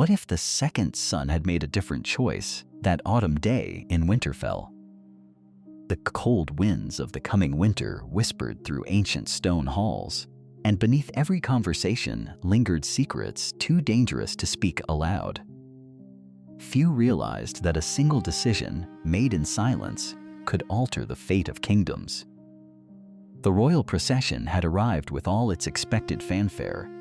What if the second son had made a different choice that autumn day in Winterfell? The cold winds of the coming winter whispered through ancient stone halls, and beneath every conversation lingered secrets too dangerous to speak aloud. Few realized that a single decision made in silence could alter the fate of kingdoms. The royal procession had arrived with all its expected fanfare,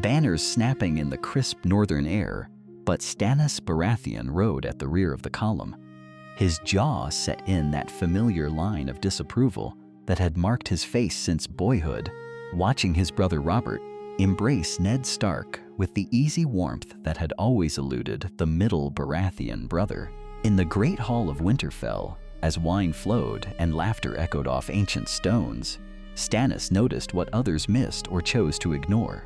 banners snapping in the crisp northern air, but Stannis Baratheon rode at the rear of the column. His jaw set in that familiar line of disapproval that had marked his face since boyhood, watching his brother Robert embrace Ned Stark with the easy warmth that had always eluded the middle Baratheon brother. In the great hall of Winterfell, as wine flowed and laughter echoed off ancient stones, Stannis noticed what others missed or chose to ignore.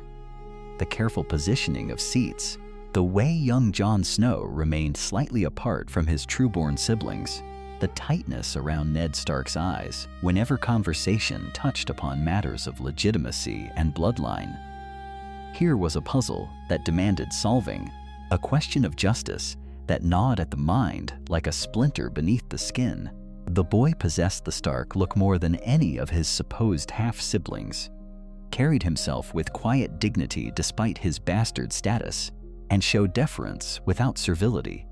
The careful positioning of seats, the way young Jon Snow remained slightly apart from his true-born siblings, the tightness around Ned Stark's eyes whenever conversation touched upon matters of legitimacy and bloodline. Here was a puzzle that demanded solving, a question of justice that gnawed at the mind like a splinter beneath the skin. The boy possessed the Stark look more than any of his supposed half-siblings, carried himself with quiet dignity despite his bastard status, and showed deference without servility,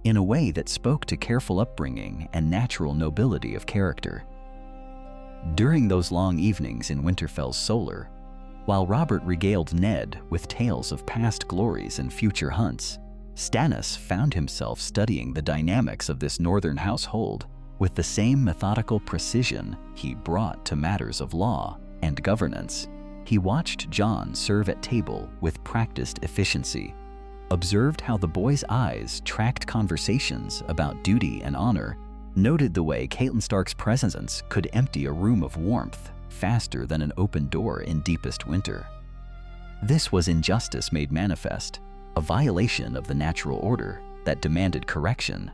in a way that spoke to careful upbringing and natural nobility of character. During those long evenings in Winterfell's solar, while Robert regaled Ned with tales of past glories and future hunts, Stannis found himself studying the dynamics of this northern household with the same methodical precision he brought to matters of law and governance. He watched Jon serve at table with practiced efficiency, observed how the boy's eyes tracked conversations about duty and honor, noted the way Catelyn Stark's presence could empty a room of warmth faster than an open door in deepest winter. This was injustice made manifest, a violation of the natural order that demanded correction,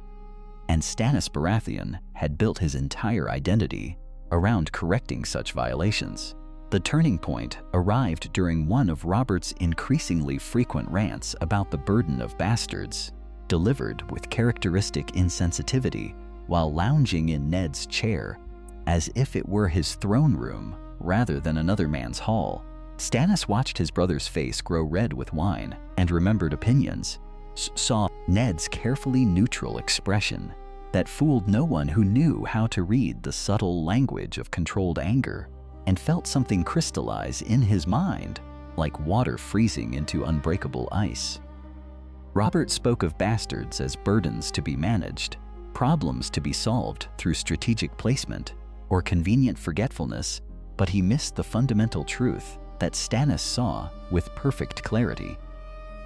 and Stannis Baratheon had built his entire identity around correcting such violations. The turning point arrived during one of Robert's increasingly frequent rants about the burden of bastards, delivered with characteristic insensitivity while lounging in Ned's chair as if it were his throne room rather than another man's hall. Stannis watched his brother's face grow red with wine and remembered opinions, saw Ned's carefully neutral expression that fooled no one who knew how to read the subtle language of controlled anger, and felt something crystallize in his mind like water freezing into unbreakable ice. Robert spoke of bastards as burdens to be managed, problems to be solved through strategic placement or convenient forgetfulness, but he missed the fundamental truth that Stannis saw with perfect clarity.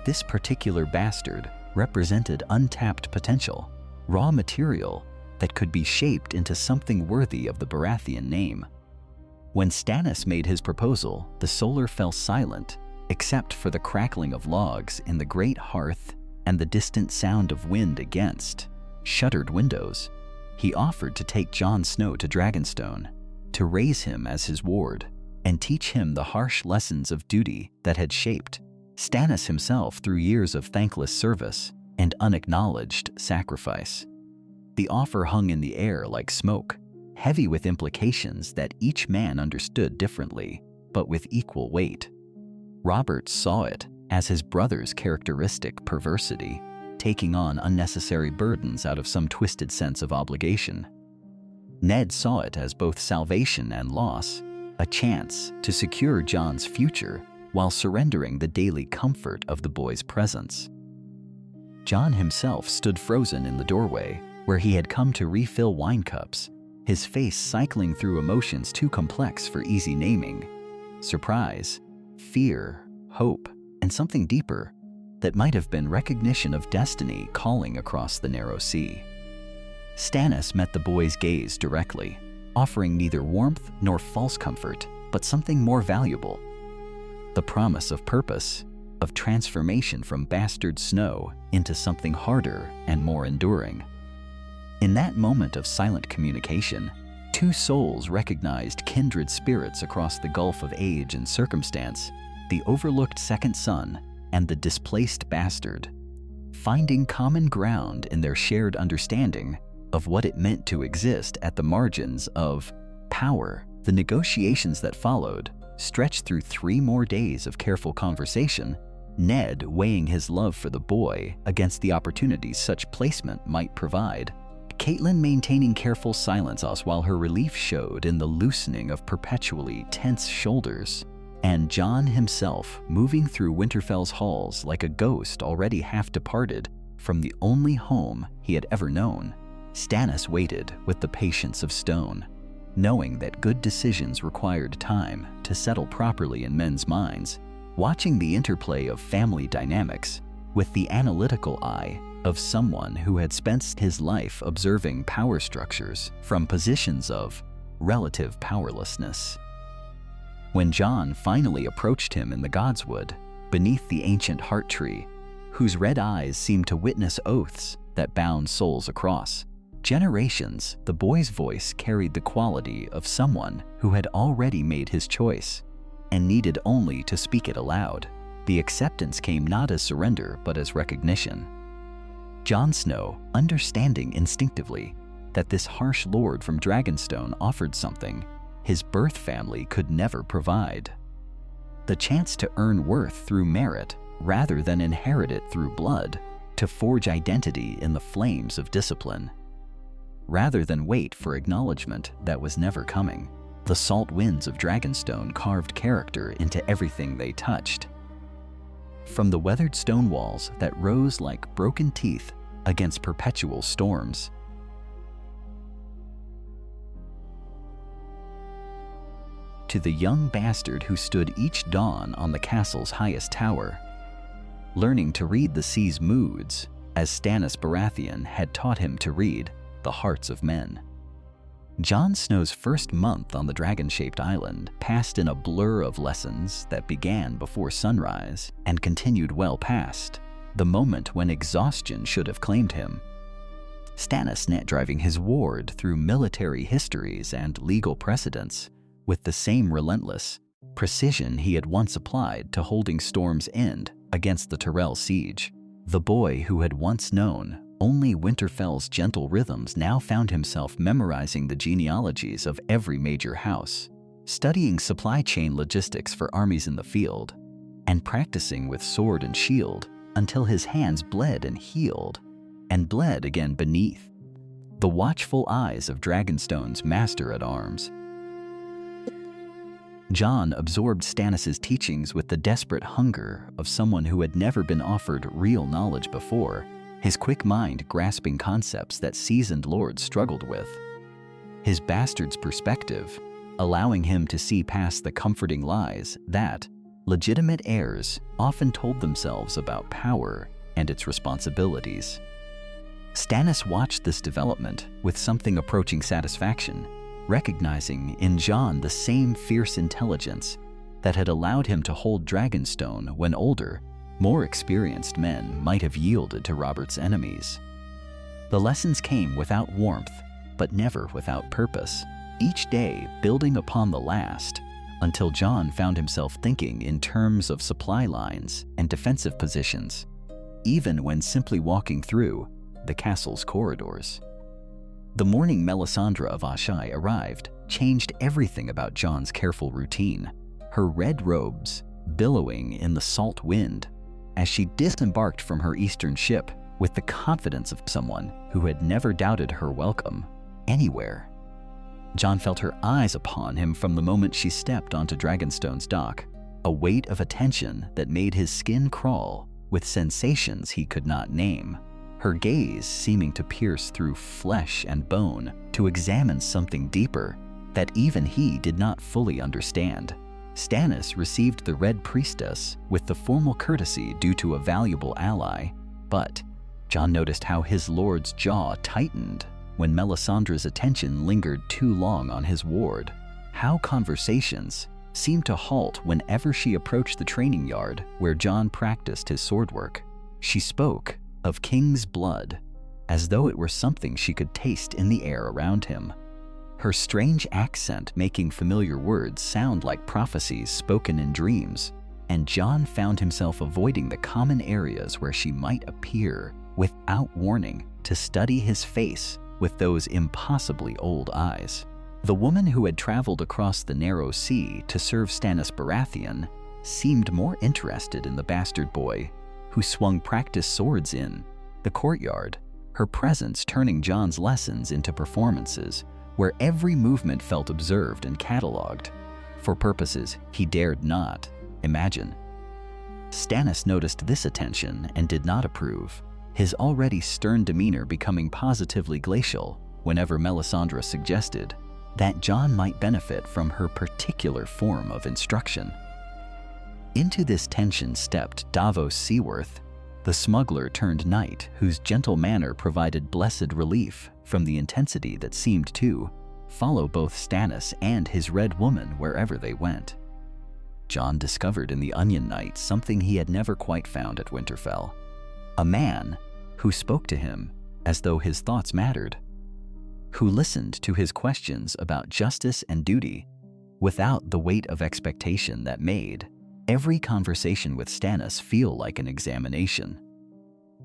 This particular bastard represented untapped potential, raw material that could be shaped into something worthy of the Baratheon name. When Stannis made his proposal, the solar fell silent, except for the crackling of logs in the great hearth and the distant sound of wind against shuttered windows. He offered to take Jon Snow to Dragonstone, to raise him as his ward, and teach him the harsh lessons of duty that had shaped Stannis himself through years of thankless service and unacknowledged sacrifice. The offer hung in the air like smoke, heavy with implications that each man understood differently, but with equal weight. Robert saw it as his brother's characteristic perversity, taking on unnecessary burdens out of some twisted sense of obligation. Ned saw it as both salvation and loss, a chance to secure Jon's future while surrendering the daily comfort of the boy's presence. Jon himself stood frozen in the doorway where he had come to refill wine cups, his face cycling through emotions too complex for easy naming: surprise, fear, hope, and something deeper that might have been recognition of destiny calling across the narrow sea. Stannis met the boy's gaze directly, offering neither warmth nor false comfort, but something more valuable: the promise of purpose, of transformation from bastard Snow into something harder and more enduring. In that moment of silent communication, two souls recognized kindred spirits across the gulf of age and circumstance, the overlooked second son and the displaced bastard, finding common ground in their shared understanding of what it meant to exist at the margins of power. The negotiations that followed stretched through 3 more days of careful conversation, Ned weighing his love for the boy against the opportunities such placement might provide, Catelyn maintaining careful silence while her relief showed in the loosening of perpetually tense shoulders, and Jon himself moving through Winterfell's halls like a ghost already half departed from the only home he had ever known. Stannis waited with the patience of stone, knowing that good decisions required time to settle properly in men's minds, watching the interplay of family dynamics with the analytical eye of someone who had spent his life observing power structures from positions of relative powerlessness. When Jon finally approached him in the Godswood, beneath the ancient heart tree, whose red eyes seemed to witness oaths that bound souls across generations, the boy's voice carried the quality of someone who had already made his choice and needed only to speak it aloud. The acceptance came not as surrender but as recognition. Jon Snow, understanding instinctively that this harsh lord from Dragonstone offered something his birth family could never provide: the chance to earn worth through merit rather than inherit it through blood, to forge identity in the flames of discipline, rather than wait for acknowledgement that was never coming. The salt winds of Dragonstone carved character into everything they touched. From the weathered stone walls that rose like broken teeth against perpetual storms, to the young bastard who stood each dawn on the castle's highest tower, learning to read the sea's moods as Stannis Baratheon had taught him to read the hearts of men. Jon Snow's first month on the dragon-shaped island passed in a blur of lessons that began before sunrise and continued well past the moment when exhaustion should have claimed him. Stannis net driving his ward through military histories and legal precedents with the same relentless precision he had once applied to holding Storm's End against the Tyrell siege. The boy who had once known only Winterfell's gentle rhythms now found himself memorizing the genealogies of every major house, studying supply chain logistics for armies in the field, and practicing with sword and shield until his hands bled and healed, and bled again beneath the watchful eyes of Dragonstone's master-at-arms. Jon absorbed Stannis' teachings with the desperate hunger of someone who had never been offered real knowledge before, his quick mind grasping concepts that seasoned lords struggled with. His bastard's perspective, allowing him to see past the comforting lies that legitimate heirs often told themselves about power and its responsibilities. Stannis watched this development with something approaching satisfaction, recognizing in Jon the same fierce intelligence that had allowed him to hold Dragonstone when older, more experienced men might have yielded to Robert's enemies. The lessons came without warmth, but never without purpose, each day building upon the last, until Jon found himself thinking in terms of supply lines and defensive positions, even when simply walking through the castle's corridors. The morning Melisandre of Ashai arrived changed everything about Jon's careful routine, her red robes billowing in the salt wind as she disembarked from her eastern ship with the confidence of someone who had never doubted her welcome anywhere. Jon felt her eyes upon him from the moment she stepped onto Dragonstone's dock, a weight of attention that made his skin crawl with sensations he could not name, her gaze seeming to pierce through flesh and bone to examine something deeper that even he did not fully understand. Stannis received the Red Priestess with the formal courtesy due to a valuable ally, but Jon noticed how his lord's jaw tightened when Melisandre's attention lingered too long on his ward, how conversations seemed to halt whenever she approached the training yard where Jon practiced his sword work. She spoke of king's blood as though it were something she could taste in the air around him, her strange accent making familiar words sound like prophecies spoken in dreams. and Jon found himself avoiding the common areas where she might appear without warning to study his face with those impossibly old eyes. The woman who had traveled across the narrow sea to serve Stannis Baratheon seemed more interested in the bastard boy who swung practice swords in the courtyard, her presence turning Jon's lessons into performances where every movement felt observed and catalogued for purposes he dared not imagine. Stannis noticed this attention and did not approve, his already stern demeanor becoming positively glacial whenever Melisandre suggested that Jon might benefit from her particular form of instruction. Into this tension stepped Davos Seaworth, the smuggler-turned-knight whose gentle manner provided blessed relief from the intensity that seemed to follow both Stannis and his Red Woman wherever they went. Jon discovered in the Onion Knight something he had never quite found at Winterfell: a man who spoke to him as though his thoughts mattered, who listened to his questions about justice and duty without the weight of expectation that made every conversation with Stannis feel like an examination.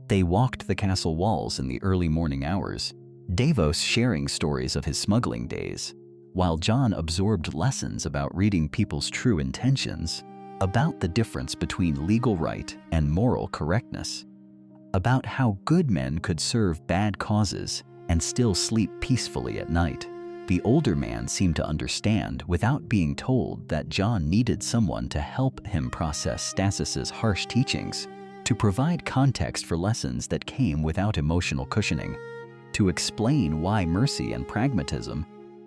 They walked the castle walls in the early morning hours, Davos sharing stories of his smuggling days, while Jon absorbed lessons about reading people's true intentions, about the difference between legal right and moral correctness, about how good men could serve bad causes and still sleep peacefully at night. The older man seemed to understand without being told that Jon needed someone to help him process Stannis's harsh teachings, to provide context for lessons that came without emotional cushioning, to explain why mercy and pragmatism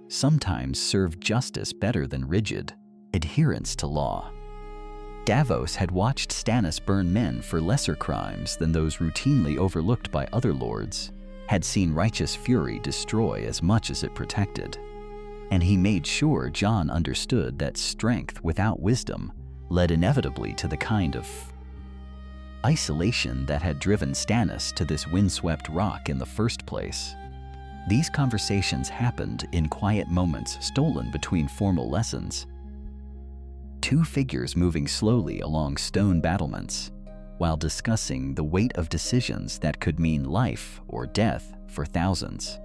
sometimes served justice better than rigid adherence to law. Davos had watched Stannis burn men for lesser crimes than those routinely overlooked by other lords, had seen righteous fury destroy as much as it protected, and he made sure Jon understood that strength without wisdom led inevitably to the kind of isolation that had driven Stannis to this windswept rock in the first place. These conversations happened in quiet moments stolen between formal lessons. Two figures moving slowly along stone battlements, while discussing the weight of decisions that could mean life or death for thousands.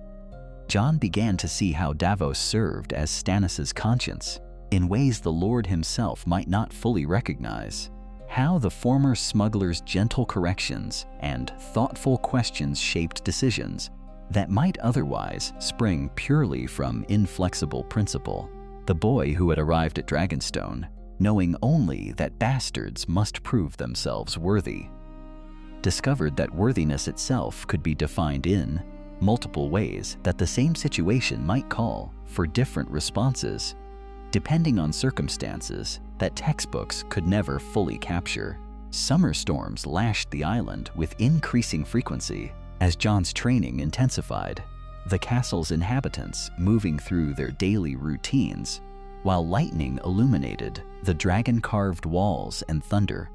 Jon began to see how Davos served as Stannis's conscience in ways the Lord himself might not fully recognize, how the former smuggler's gentle corrections and thoughtful questions shaped decisions that might otherwise spring purely from inflexible principle. The boy who had arrived at Dragonstone, knowing only that bastards must prove themselves worthy, discovered that worthiness itself could be defined in multiple ways, that the same situation might call for different responses, depending on circumstances that textbooks could never fully capture. Summer storms lashed the island with increasing frequency as Jon's training intensified, the castle's inhabitants moving through their daily routines, while lightning illuminated the dragon-carved walls and thunder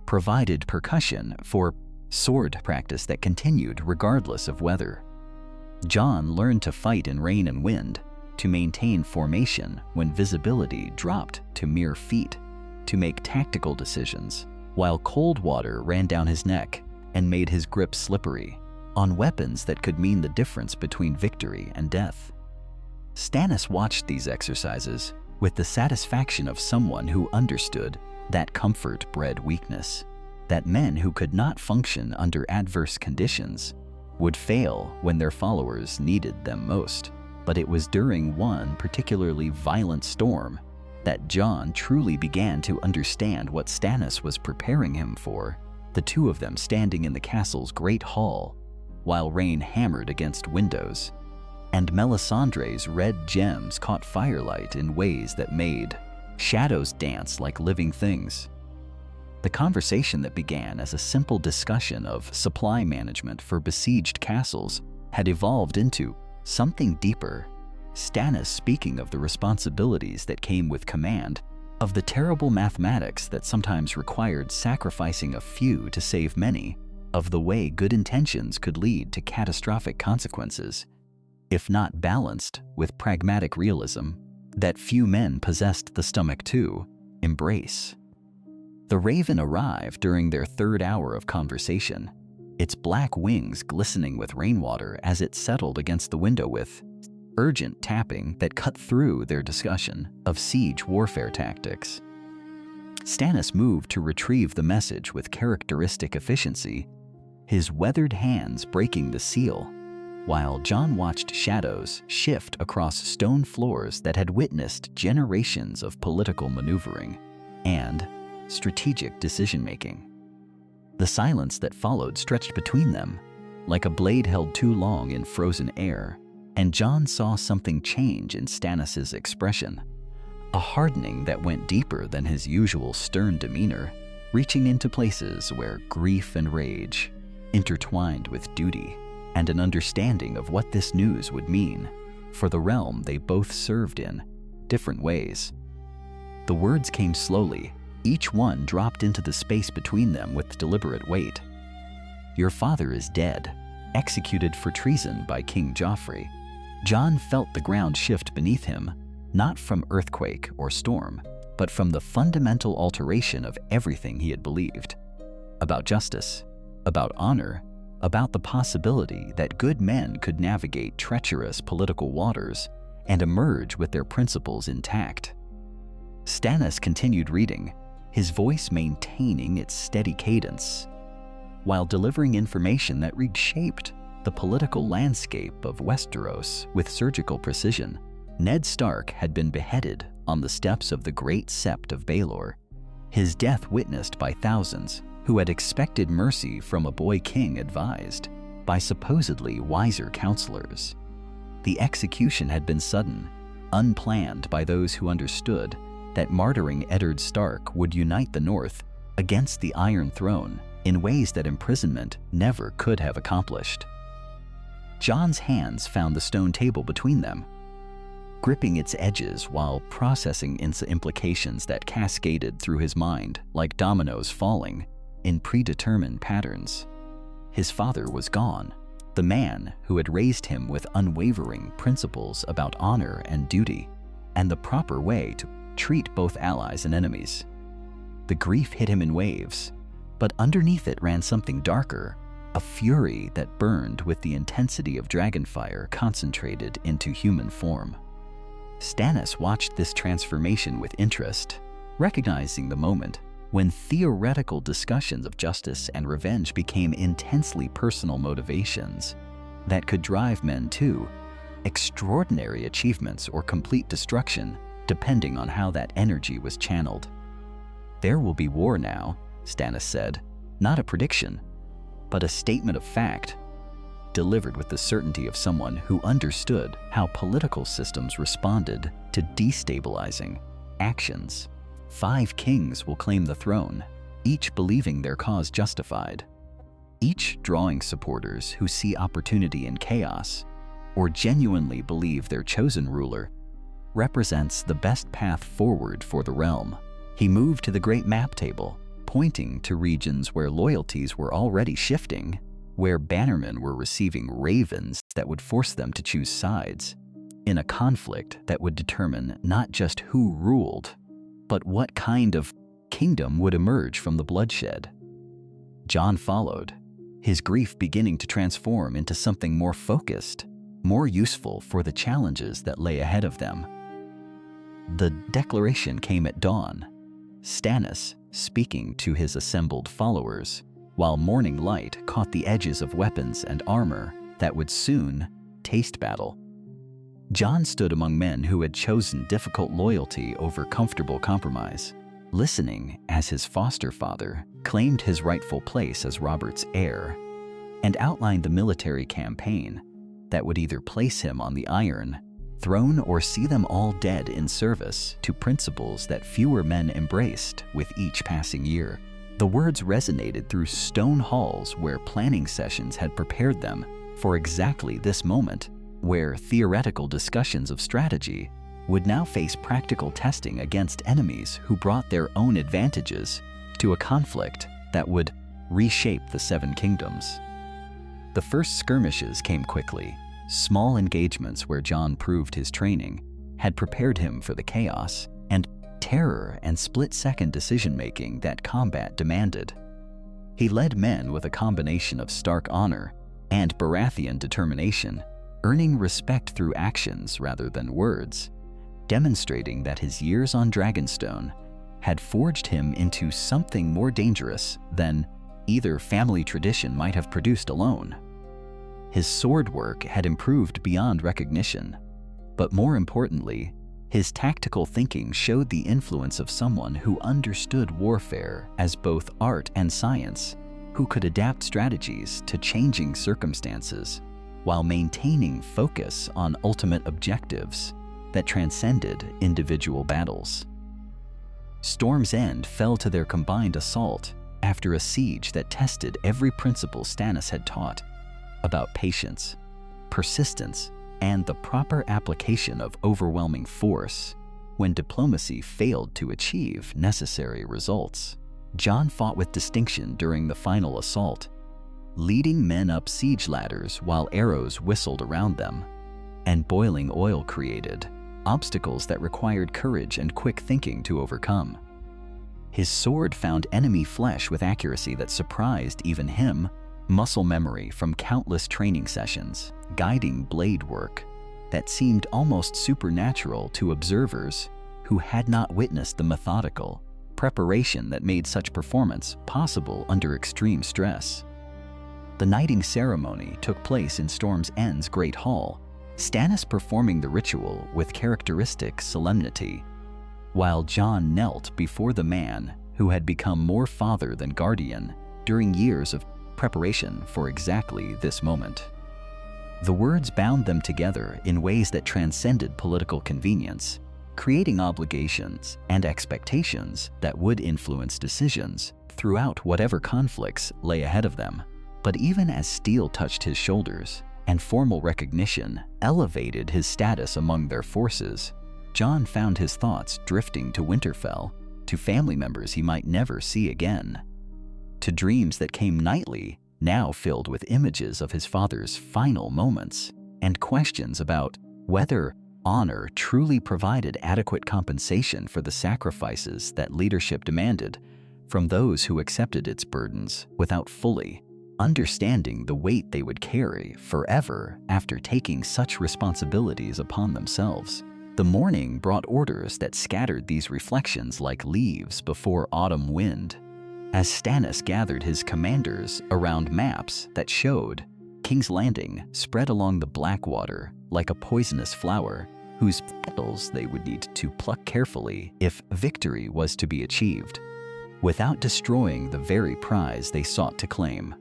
provided percussion for sword practice that continued regardless of weather. Jon learned to fight in rain and wind, to maintain formation when visibility dropped to mere feet, to make tactical decisions while cold water ran down his neck and made his grip slippery, on weapons that could mean the difference between victory and death. Stannis watched these exercises with the satisfaction of someone who understood that comfort bred weakness, that men who could not function under adverse conditions would fail when their followers needed them most. But it was during one particularly violent storm that Jon truly began to understand what Stannis was preparing him for, the two of them standing in the castle's great hall while rain hammered against windows, and Melisandre's red gems caught firelight in ways that made shadows dance like living things. The conversation that began as a simple discussion of supply management for besieged castles had evolved into something deeper, Stannis speaking of the responsibilities that came with command, of the terrible mathematics that sometimes required sacrificing a few to save many, of the way good intentions could lead to catastrophic consequences, if not balanced with pragmatic realism that few men possessed the stomach to embrace. The raven arrived during their third hour of conversation, its black wings glistening with rainwater as it settled against the window with urgent tapping that cut through their discussion of siege warfare tactics. Stannis moved to retrieve the message with characteristic efficiency, his weathered hands breaking the seal, while Jon watched shadows shift across stone floors that had witnessed generations of political maneuvering and strategic decision-making. The silence that followed stretched between them, like a blade held too long in frozen air, and Jon saw something change in Stannis' expression, a hardening that went deeper than his usual stern demeanor, reaching into places where grief and rage intertwined with duty and an understanding of what this news would mean for the realm they both served in different ways. The words came slowly, each one dropped into the space between them with deliberate weight. "Your father is dead, executed for treason by King Joffrey." Jon felt the ground shift beneath him, not from earthquake or storm, but from the fundamental alteration of everything he had believed. About justice, about honor, about the possibility that good men could navigate treacherous political waters and emerge with their principles intact. Stannis continued reading, his voice maintaining its steady cadence, while delivering information that reshaped the political landscape of Westeros with surgical precision. Ned Stark had been beheaded on the steps of the Great Sept of Baelor, his death witnessed by thousands who had expected mercy from a boy king advised by supposedly wiser counselors. The execution had been sudden, unplanned by those who understood that martyring Eddard Stark would unite the North against the Iron Throne in ways that imprisonment never could have accomplished. Jon's hands found the stone table between them, gripping its edges while processing its implications that cascaded through his mind like dominoes falling in predetermined patterns. His father was gone, the man who had raised him with unwavering principles about honor and duty, and the proper way to treat both allies and enemies. The grief hit him in waves, but underneath it ran something darker, a fury that burned with the intensity of dragonfire concentrated into human form. Stannis watched this transformation with interest, recognizing the moment when theoretical discussions of justice and revenge became intensely personal motivations that could drive men to extraordinary achievements or complete destruction, depending on how that energy was channeled. "There will be war now," Stannis said, not a prediction, but a statement of fact, delivered with the certainty of someone who understood how political systems responded to destabilizing actions. 5 kings will claim the throne, each believing their cause justified, each drawing supporters who see opportunity in chaos or genuinely believe their chosen ruler represents the best path forward for the realm. He moved to the great map table, pointing to regions where loyalties were already shifting, where bannermen were receiving ravens that would force them to choose sides, in a conflict that would determine not just who ruled, but what kind of kingdom would emerge from the bloodshed. Jon followed, his grief beginning to transform into something more focused, more useful for the challenges that lay ahead of them. The declaration came at dawn, Stannis speaking to his assembled followers, while morning light caught the edges of weapons and armor that would soon taste battle. Jon stood among men who had chosen difficult loyalty over comfortable compromise, listening as his foster father claimed his rightful place as Robert's heir, and outlined the military campaign that would either place him on the Iron Throne or see them all dead in service to principles that fewer men embraced with each passing year. The words resonated through stone halls where planning sessions had prepared them for exactly this moment, where theoretical discussions of strategy would now face practical testing against enemies who brought their own advantages to a conflict that would reshape the 7 kingdoms. The first skirmishes came quickly, small engagements where Jon proved his training had prepared him for the chaos and terror and split-second decision-making that combat demanded. He led men with a combination of Stark honor and Baratheon determination, earning respect through actions rather than words, demonstrating that his years on Dragonstone had forged him into something more dangerous than either family tradition might have produced alone. His sword work had improved beyond recognition, but more importantly, his tactical thinking showed the influence of someone who understood warfare as both art and science, who could adapt strategies to changing circumstances while maintaining focus on ultimate objectives that transcended individual battles. Storm's End fell to their combined assault after a siege that tested every principle Stannis had taught about patience, persistence, and the proper application of overwhelming force when diplomacy failed to achieve necessary results. Jon fought with distinction during the final assault, leading men up siege ladders while arrows whistled around them, and boiling oil created obstacles that required courage and quick thinking to overcome. His sword found enemy flesh with accuracy that surprised even him, muscle memory from countless training sessions, guiding blade work that seemed almost supernatural to observers who had not witnessed the methodical preparation that made such performance possible under extreme stress. The knighting ceremony took place in Storm's End's Great Hall, Stannis performing the ritual with characteristic solemnity, while Jon knelt before the man who had become more father than guardian during years of preparation for exactly this moment. The words bound them together in ways that transcended political convenience, creating obligations and expectations that would influence decisions throughout whatever conflicts lay ahead of them. But even as steel touched his shoulders and formal recognition elevated his status among their forces, Jon found his thoughts drifting to Winterfell, to family members he might never see again, to dreams that came nightly, now filled with images of his father's final moments, and questions about whether honor truly provided adequate compensation for the sacrifices that leadership demanded from those who accepted its burdens without fully understanding the weight they would carry forever after taking such responsibilities upon themselves. The morning brought orders that scattered these reflections like leaves before autumn wind, as Stannis gathered his commanders around maps that showed King's Landing spread along the Blackwater like a poisonous flower whose petals they would need to pluck carefully if victory was to be achieved, without destroying the very prize they sought to claim.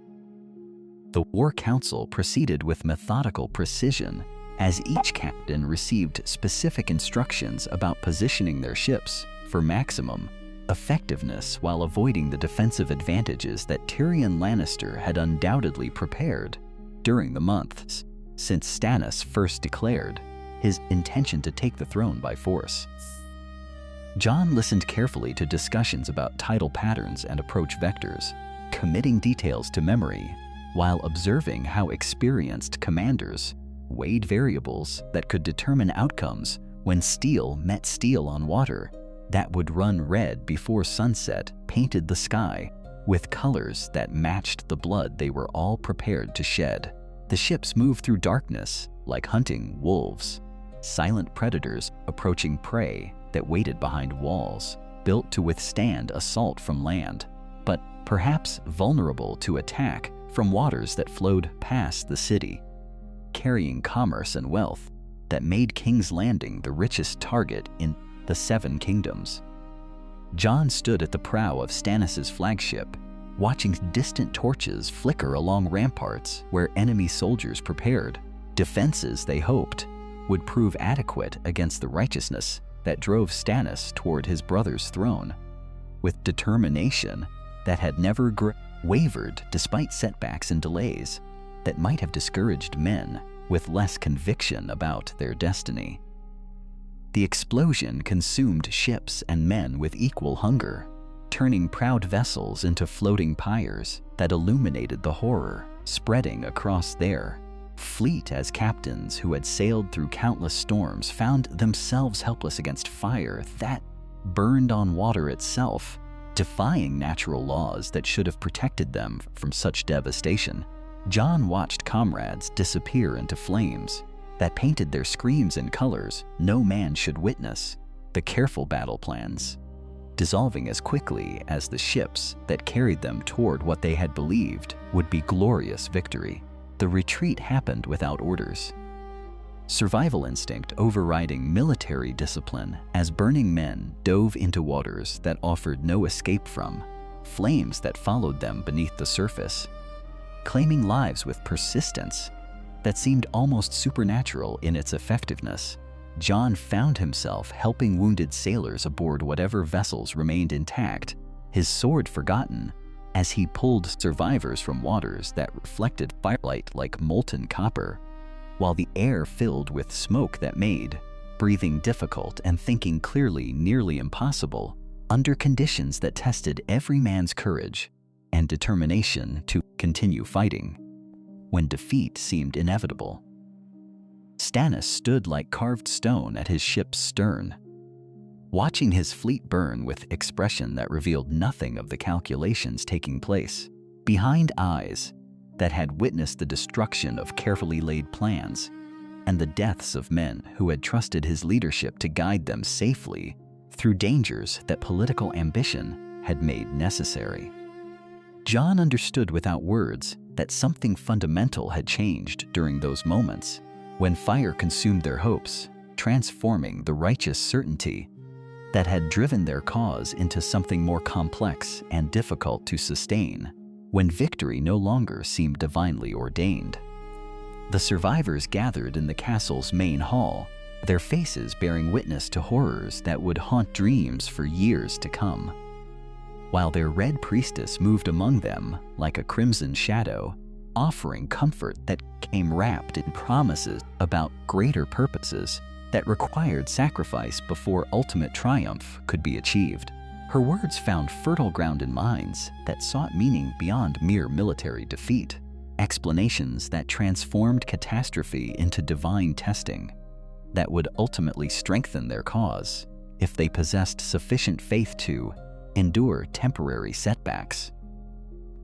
The War Council proceeded with methodical precision as each captain received specific instructions about positioning their ships for maximum effectiveness while avoiding the defensive advantages that Tyrion Lannister had undoubtedly prepared during the months since Stannis first declared his intention to take the throne by force. Jon listened carefully to discussions about tidal patterns and approach vectors, committing details to memory while observing how experienced commanders weighed variables that could determine outcomes when steel met steel on water that would run red before sunset painted the sky with colors that matched the blood they were all prepared to shed. The ships moved through darkness like hunting wolves, silent predators approaching prey that waited behind walls, built to withstand assault from land, but perhaps vulnerable to attack from waters that flowed past the city, carrying commerce and wealth that made King's Landing the richest target in the Seven Kingdoms. Jon stood at the prow of Stannis' flagship, watching distant torches flicker along ramparts where enemy soldiers prepared, defenses they hoped would prove adequate against the righteousness that drove Stannis toward his brother's throne, with determination that had never wavered despite setbacks and delays that might have discouraged men with less conviction about their destiny. The explosion consumed ships and men with equal hunger, turning proud vessels into floating pyres that illuminated the horror spreading across their fleet as captains who had sailed through countless storms found themselves helpless against fire that burned on water itself, defying natural laws that should have protected them from such devastation. Jon watched comrades disappear into flames that painted their screams in colors no man should witness, the careful battle plans dissolving as quickly as the ships that carried them toward what they had believed would be glorious victory. The retreat happened without orders, survival instinct overriding military discipline as burning men dove into waters that offered no escape from, flames that followed them beneath the surface, claiming lives with persistence that seemed almost supernatural in its effectiveness. Jon found himself helping wounded sailors aboard whatever vessels remained intact, his sword forgotten, as he pulled survivors from waters that reflected firelight like molten copper, while the air filled with smoke that made breathing difficult and thinking clearly nearly impossible, under conditions that tested every man's courage and determination to continue fighting when defeat seemed inevitable. Stannis stood like carved stone at his ship's stern, watching his fleet burn with expression that revealed nothing of the calculations taking place behind eyes that had witnessed the destruction of carefully laid plans and the deaths of men who had trusted his leadership to guide them safely through dangers that political ambition had made necessary. Jon understood without words that something fundamental had changed during those moments, when fire consumed their hopes, transforming the righteous certainty that had driven their cause into something more complex and difficult to sustain, when victory no longer seemed divinely ordained. The survivors gathered in the castle's main hall, their faces bearing witness to horrors that would haunt dreams for years to come, while their red priestess moved among them like a crimson shadow, offering comfort that came wrapped in promises about greater purposes that required sacrifice before ultimate triumph could be achieved. Her words found fertile ground in minds that sought meaning beyond mere military defeat, explanations that transformed catastrophe into divine testing that would ultimately strengthen their cause if they possessed sufficient faith to endure temporary setbacks.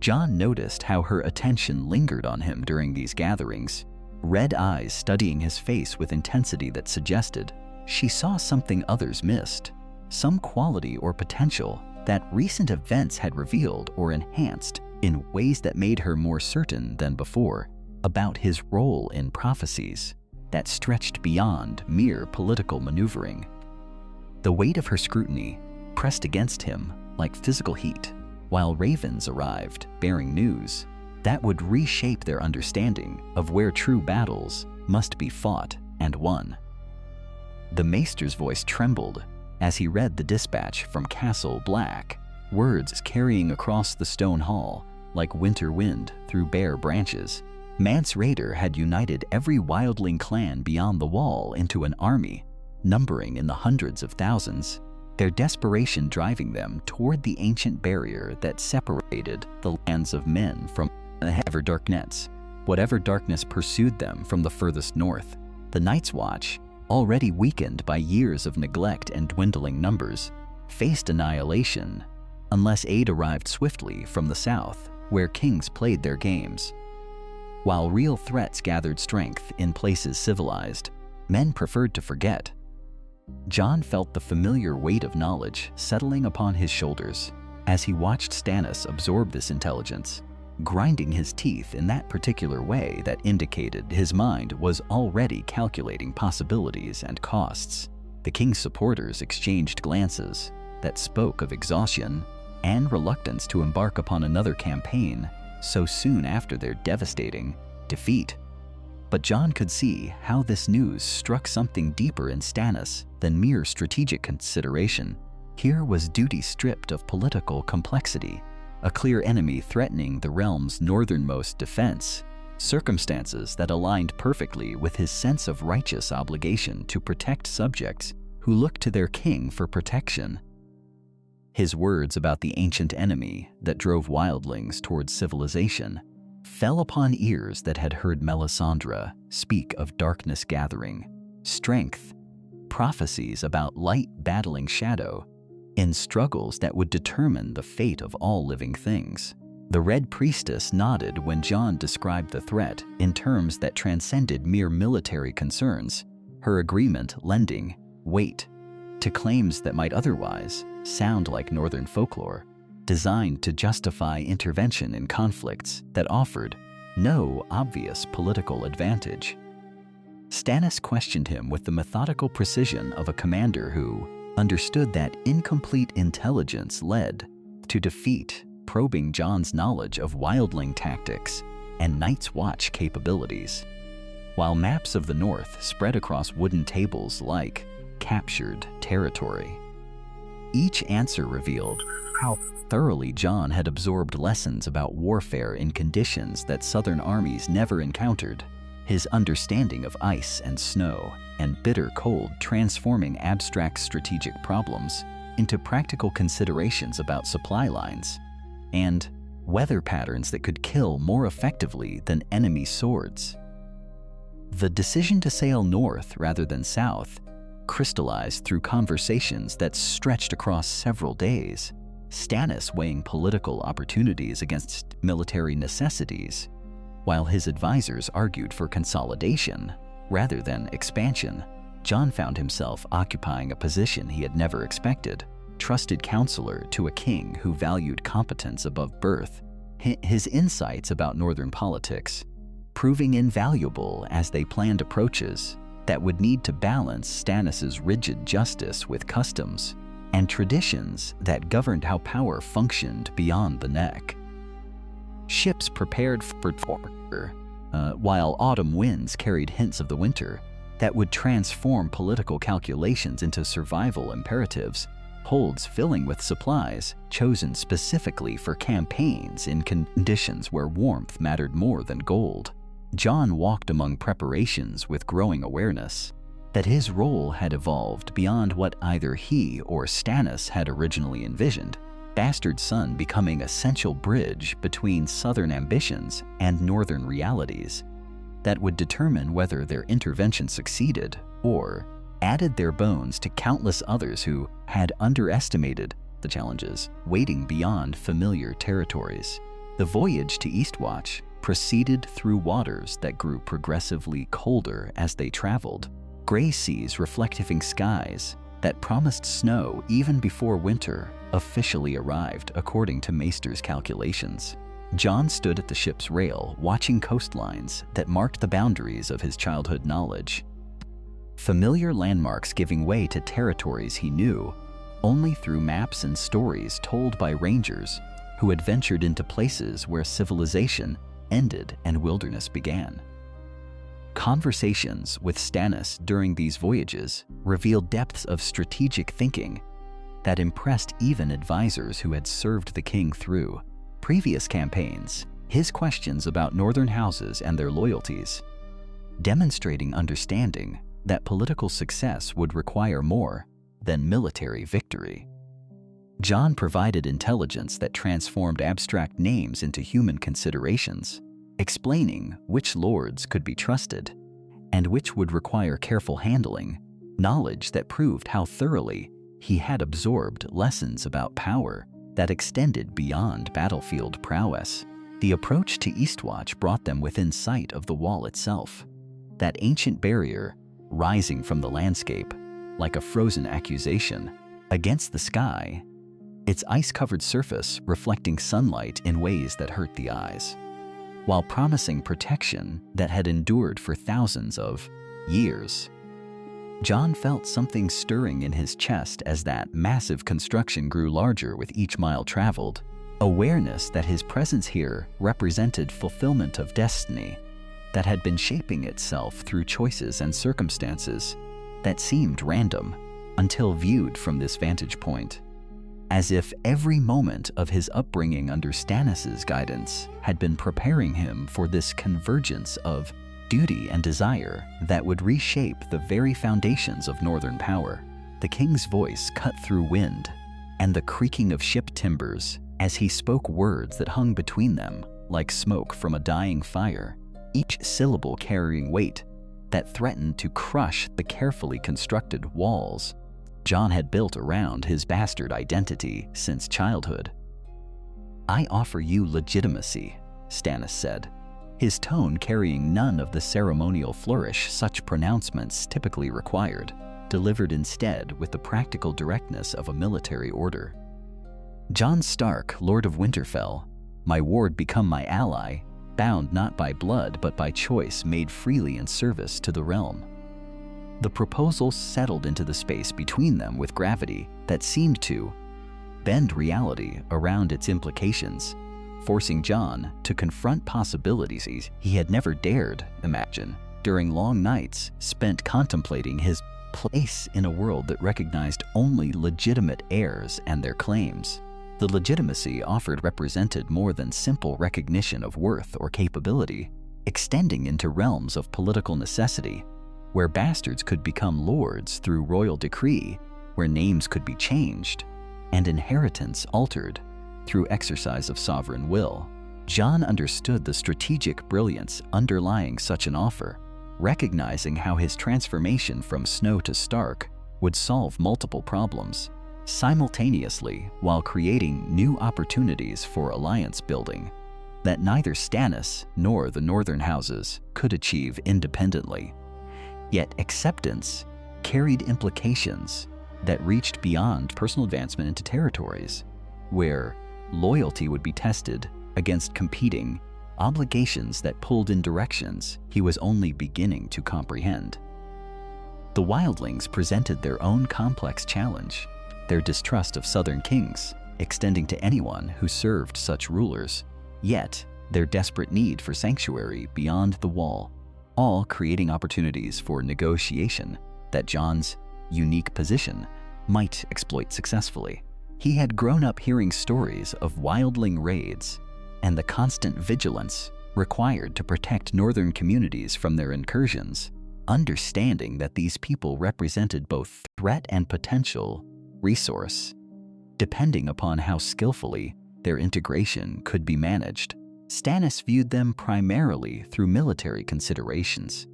Jon noticed how her attention lingered on him during these gatherings, red eyes studying his face with intensity that suggested she saw something others missed, some quality or potential that recent events had revealed or enhanced in ways that made her more certain than before about his role in prophecies that stretched beyond mere political maneuvering. The weight of her scrutiny pressed against him like physical heat, while ravens arrived bearing news that would reshape their understanding of where true battles must be fought and won. The maester's voice trembled as he read the dispatch from Castle Black, words carrying across the stone hall like winter wind through bare branches. Mance Rayder had united every wildling clan beyond the wall into an army, numbering in the hundreds of thousands, their desperation driving them toward the ancient barrier that separated the lands of men from whatever darkness pursued them from the furthest north. The Night's Watch, already weakened by years of neglect and dwindling numbers, faced annihilation unless aid arrived swiftly from the south, where kings played their games. While real threats gathered strength in places civilized, men preferred to forget. Jon felt the familiar weight of knowledge settling upon his shoulders as he watched Stannis absorb this intelligence, grinding his teeth in that particular way that indicated his mind was already calculating possibilities and costs. The king's supporters exchanged glances that spoke of exhaustion and reluctance to embark upon another campaign so soon after their devastating defeat. But Jon could see how this news struck something deeper in Stannis than mere strategic consideration. Here was duty stripped of political complexity, a clear enemy threatening the realm's northernmost defense, circumstances that aligned perfectly with his sense of righteous obligation to protect subjects who looked to their king for protection. His words about the ancient enemy that drove wildlings towards civilization fell upon ears that had heard Melisandre speak of darkness gathering, strength, prophecies about light battling shadow, in struggles that would determine the fate of all living things. The Red Priestess nodded when Jon described the threat in terms that transcended mere military concerns, her agreement lending weight to claims that might otherwise sound like northern folklore, designed to justify intervention in conflicts that offered no obvious political advantage. Stannis questioned him with the methodical precision of a commander who understood that incomplete intelligence led to defeat, probing Jon's knowledge of wildling tactics and Night's Watch capabilities. While maps of the North spread across wooden tables like captured territory, each answer revealed how thoroughly Jon had absorbed lessons about warfare in conditions that Southern armies never encountered, his understanding of ice and snow and bitter cold transforming abstract strategic problems into practical considerations about supply lines and weather patterns that could kill more effectively than enemy swords. The decision to sail north rather than south crystallized through conversations that stretched across several days, Stannis weighing political opportunities against military necessities, while his advisors argued for consolidation rather than expansion. Jon found himself occupying a position he had never expected, trusted counselor to a king who valued competence above birth, his insights about northern politics proving invaluable as they planned approaches that would need to balance Stannis's rigid justice with customs and traditions that governed how power functioned beyond the neck. Ships prepared for while autumn winds carried hints of the winter that would transform political calculations into survival imperatives, holds filling with supplies chosen specifically for campaigns in conditions where warmth mattered more than gold. Jon walked among preparations with growing awareness that his role had evolved beyond what either he or Stannis had originally envisioned, Bastard Son becoming an essential bridge between southern ambitions and northern realities that would determine whether their intervention succeeded or added their bones to countless others who had underestimated the challenges waiting beyond familiar territories. The voyage to Eastwatch proceeded through waters that grew progressively colder as they traveled, gray seas reflecting skies that promised snow even before winter officially arrived according to Maester's calculations. Jon stood at the ship's rail watching coastlines that marked the boundaries of his childhood knowledge, familiar landmarks giving way to territories he knew only through maps and stories told by rangers who had ventured into places where civilization ended and wilderness began. Conversations with Stannis during these voyages revealed depths of strategic thinking that impressed even advisors who had served the king through previous campaigns, his questions about northern houses and their loyalties, demonstrating understanding that political success would require more than military victory. Jon provided intelligence that transformed abstract names into human considerations, explaining which lords could be trusted and which would require careful handling, knowledge that proved how thoroughly he had absorbed lessons about power that extended beyond battlefield prowess. The approach to Eastwatch brought them within sight of the wall itself, that ancient barrier rising from the landscape like a frozen accusation against the sky, its ice-covered surface reflecting sunlight in ways that hurt the eyes, while promising protection that had endured for thousands of years. Jon felt something stirring in his chest as that massive construction grew larger with each mile traveled, awareness that his presence here represented fulfillment of destiny that had been shaping itself through choices and circumstances that seemed random until viewed from this vantage point, as if every moment of his upbringing under Stannis's guidance had been preparing him for this convergence of duty and desire that would reshape the very foundations of northern power. The king's voice cut through wind and the creaking of ship timbers as he spoke words that hung between them like smoke from a dying fire, each syllable carrying weight that threatened to crush the carefully constructed walls Jon had built around his bastard identity since childhood. "I offer you legitimacy," Stannis said, his tone carrying none of the ceremonial flourish such pronouncements typically required, delivered instead with the practical directness of a military order. "Jon Stark, Lord of Winterfell, my ward become my ally, bound not by blood but by choice made freely in service to the realm." The proposal settled into the space between them with gravity that seemed to bend reality around its implications, forcing Jon to confront possibilities he had never dared imagine during long nights spent contemplating his place in a world that recognized only legitimate heirs and their claims. The legitimacy offered represented more than simple recognition of worth or capability, extending into realms of political necessity, where bastards could become lords through royal decree, where names could be changed, and inheritance altered through exercise of sovereign will. Jon understood the strategic brilliance underlying such an offer, recognizing how his transformation from Snow to Stark would solve multiple problems simultaneously while creating new opportunities for alliance building that neither Stannis nor the northern houses could achieve independently. Yet acceptance carried implications that reached beyond personal advancement into territories where loyalty would be tested against competing obligations that pulled in directions he was only beginning to comprehend. The wildlings presented their own complex challenge, their distrust of southern kings extending to anyone who served such rulers, yet their desperate need for sanctuary beyond the wall, all creating opportunities for negotiation that Jon's unique position might exploit successfully. He had grown up hearing stories of wildling raids and the constant vigilance required to protect northern communities from their incursions, understanding that these people represented both threat and potential resource, depending upon how skillfully their integration could be managed. Stannis viewed them primarily through military considerations,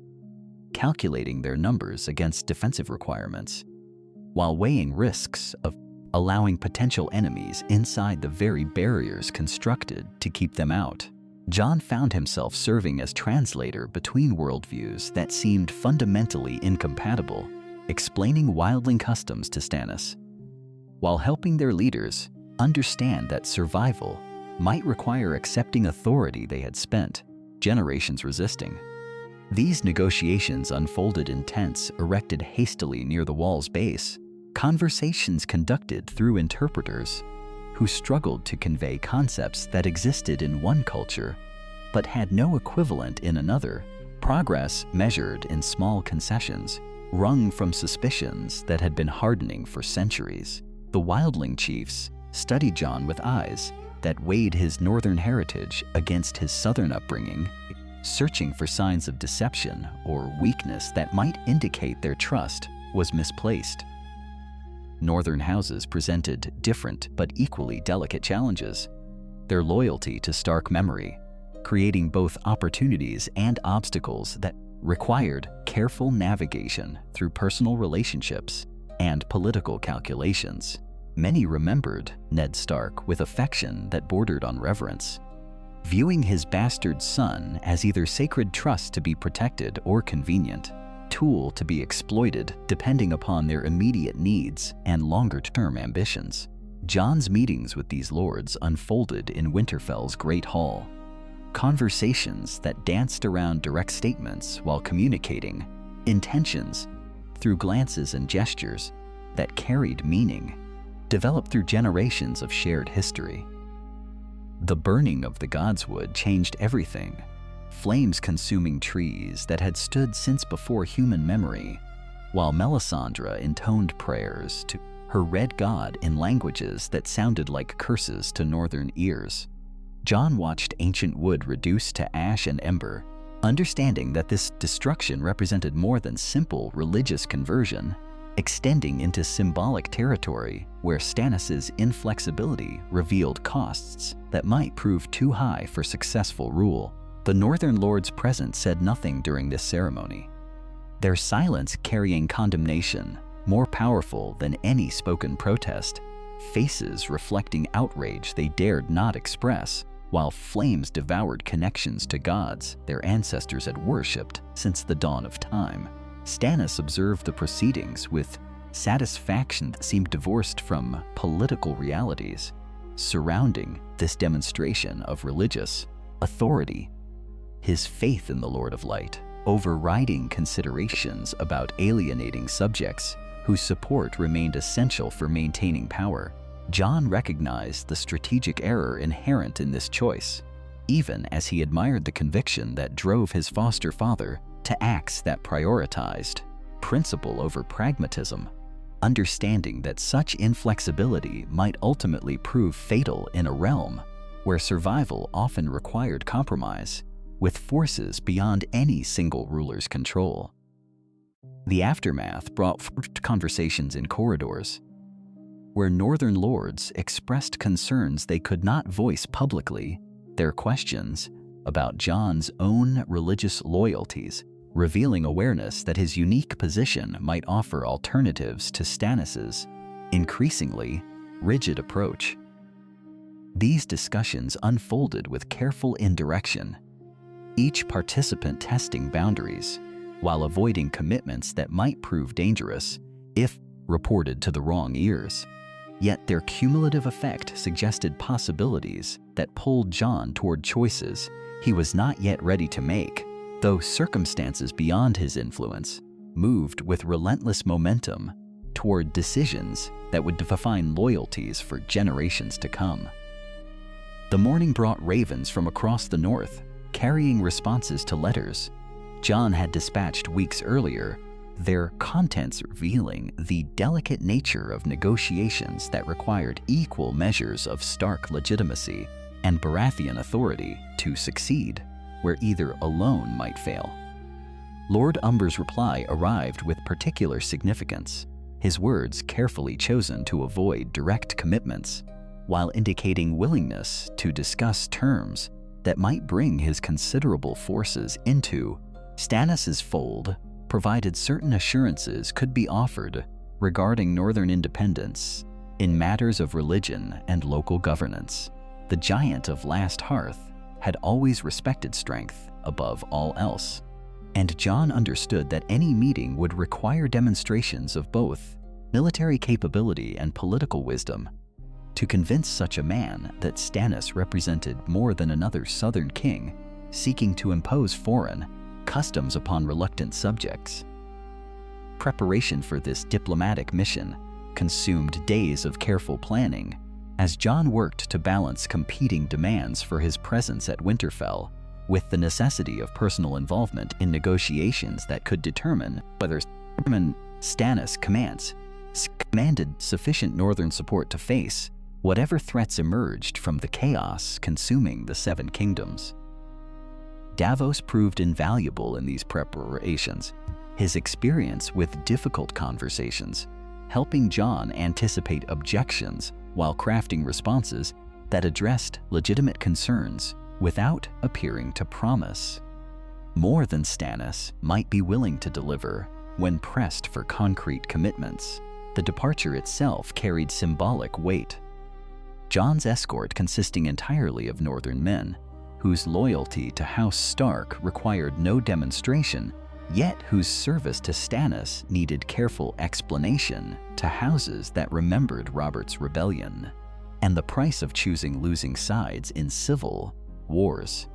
calculating their numbers against defensive requirements, while weighing risks of allowing potential enemies inside the very barriers constructed to keep them out. Jon found himself serving as translator between worldviews that seemed fundamentally incompatible, explaining wildling customs to Stannis, while helping their leaders understand that survival might require accepting authority they had spent generations resisting. These negotiations unfolded in tents erected hastily near the wall's base, conversations conducted through interpreters who struggled to convey concepts that existed in one culture but had no equivalent in another, progress measured in small concessions, wrung from suspicions that had been hardening for centuries. The wildling chiefs studied Jon with eyes that weighed his northern heritage against his southern upbringing, searching for signs of deception or weakness that might indicate their trust was misplaced. Northern houses presented different but equally delicate challenges, their loyalty to Stark memory, creating both opportunities and obstacles that required careful navigation through personal relationships and political calculations. Many remembered Ned Stark with affection that bordered on reverence, viewing his bastard son as either sacred trust to be protected or convenient tool to be exploited depending upon their immediate needs and longer-term ambitions. Jon's meetings with these lords unfolded in Winterfell's Great Hall, conversations that danced around direct statements while communicating intentions through glances and gestures that carried meaning, developed through generations of shared history. The burning of the Godswood changed everything, flames consuming trees that had stood since before human memory, while Melisandre intoned prayers to her red god in languages that sounded like curses to northern ears. Jon watched ancient wood reduce to ash and ember, understanding that this destruction represented more than simple religious conversion, extending into symbolic territory where Stannis' inflexibility revealed costs that might prove too high for successful rule. The Northern Lords present said nothing during this ceremony, their silence carrying condemnation more powerful than any spoken protest, faces reflecting outrage they dared not express, while flames devoured connections to gods their ancestors had worshipped since the dawn of time. Stannis observed the proceedings with satisfaction that seemed divorced from political realities surrounding this demonstration of religious authority. His faith in the Lord of Light, overriding considerations about alienating subjects whose support remained essential for maintaining power. Jon recognized the strategic error inherent in this choice, even as he admired the conviction that drove his foster father to acts that prioritized principle over pragmatism, understanding that such inflexibility might ultimately prove fatal in a realm where survival often required compromise with forces beyond any single ruler's control. The aftermath brought forth conversations in corridors, where northern lords expressed concerns they could not voice publicly, their questions about Jon's own religious loyalties, revealing awareness that his unique position might offer alternatives to Stannis's increasingly rigid approach. These discussions unfolded with careful indirection, each participant testing boundaries while avoiding commitments that might prove dangerous if reported to the wrong ears. Yet their cumulative effect suggested possibilities that pulled Jon toward choices he was not yet ready to make, though circumstances beyond his influence moved with relentless momentum toward decisions that would define loyalties for generations to come. The morning brought ravens from across the north, carrying responses to letters Jon had dispatched weeks earlier, their contents revealing the delicate nature of negotiations that required equal measures of Stark legitimacy and Baratheon authority to succeed, where either alone might fail. Lord Umber's reply arrived with particular significance, his words carefully chosen to avoid direct commitments, while indicating willingness to discuss terms that might bring his considerable forces into Stannis's fold, provided certain assurances could be offered regarding northern independence in matters of religion and local governance. The giant of Last Hearth had always respected strength above all else, and Jon understood that any meeting would require demonstrations of both military capability and political wisdom to convince such a man that Stannis represented more than another southern king seeking to impose foreign customs upon reluctant subjects. Preparation for this diplomatic mission consumed days of careful planning as Jon worked to balance competing demands for his presence at Winterfell with the necessity of personal involvement in negotiations that could determine whether Stannis commanded sufficient northern support to face whatever threats emerged from the chaos consuming the Seven Kingdoms. Davos proved invaluable in these preparations, his experience with difficult conversations helping Jon anticipate objections while crafting responses that addressed legitimate concerns without appearing to promise more than Stannis might be willing to deliver when pressed for concrete commitments. The departure itself carried symbolic weight. Jon's escort, consisting entirely of northern men, whose loyalty to House Stark required no demonstration, yet whose service to Stannis needed careful explanation to houses that remembered Robert's rebellion and the price of choosing losing sides in civil wars.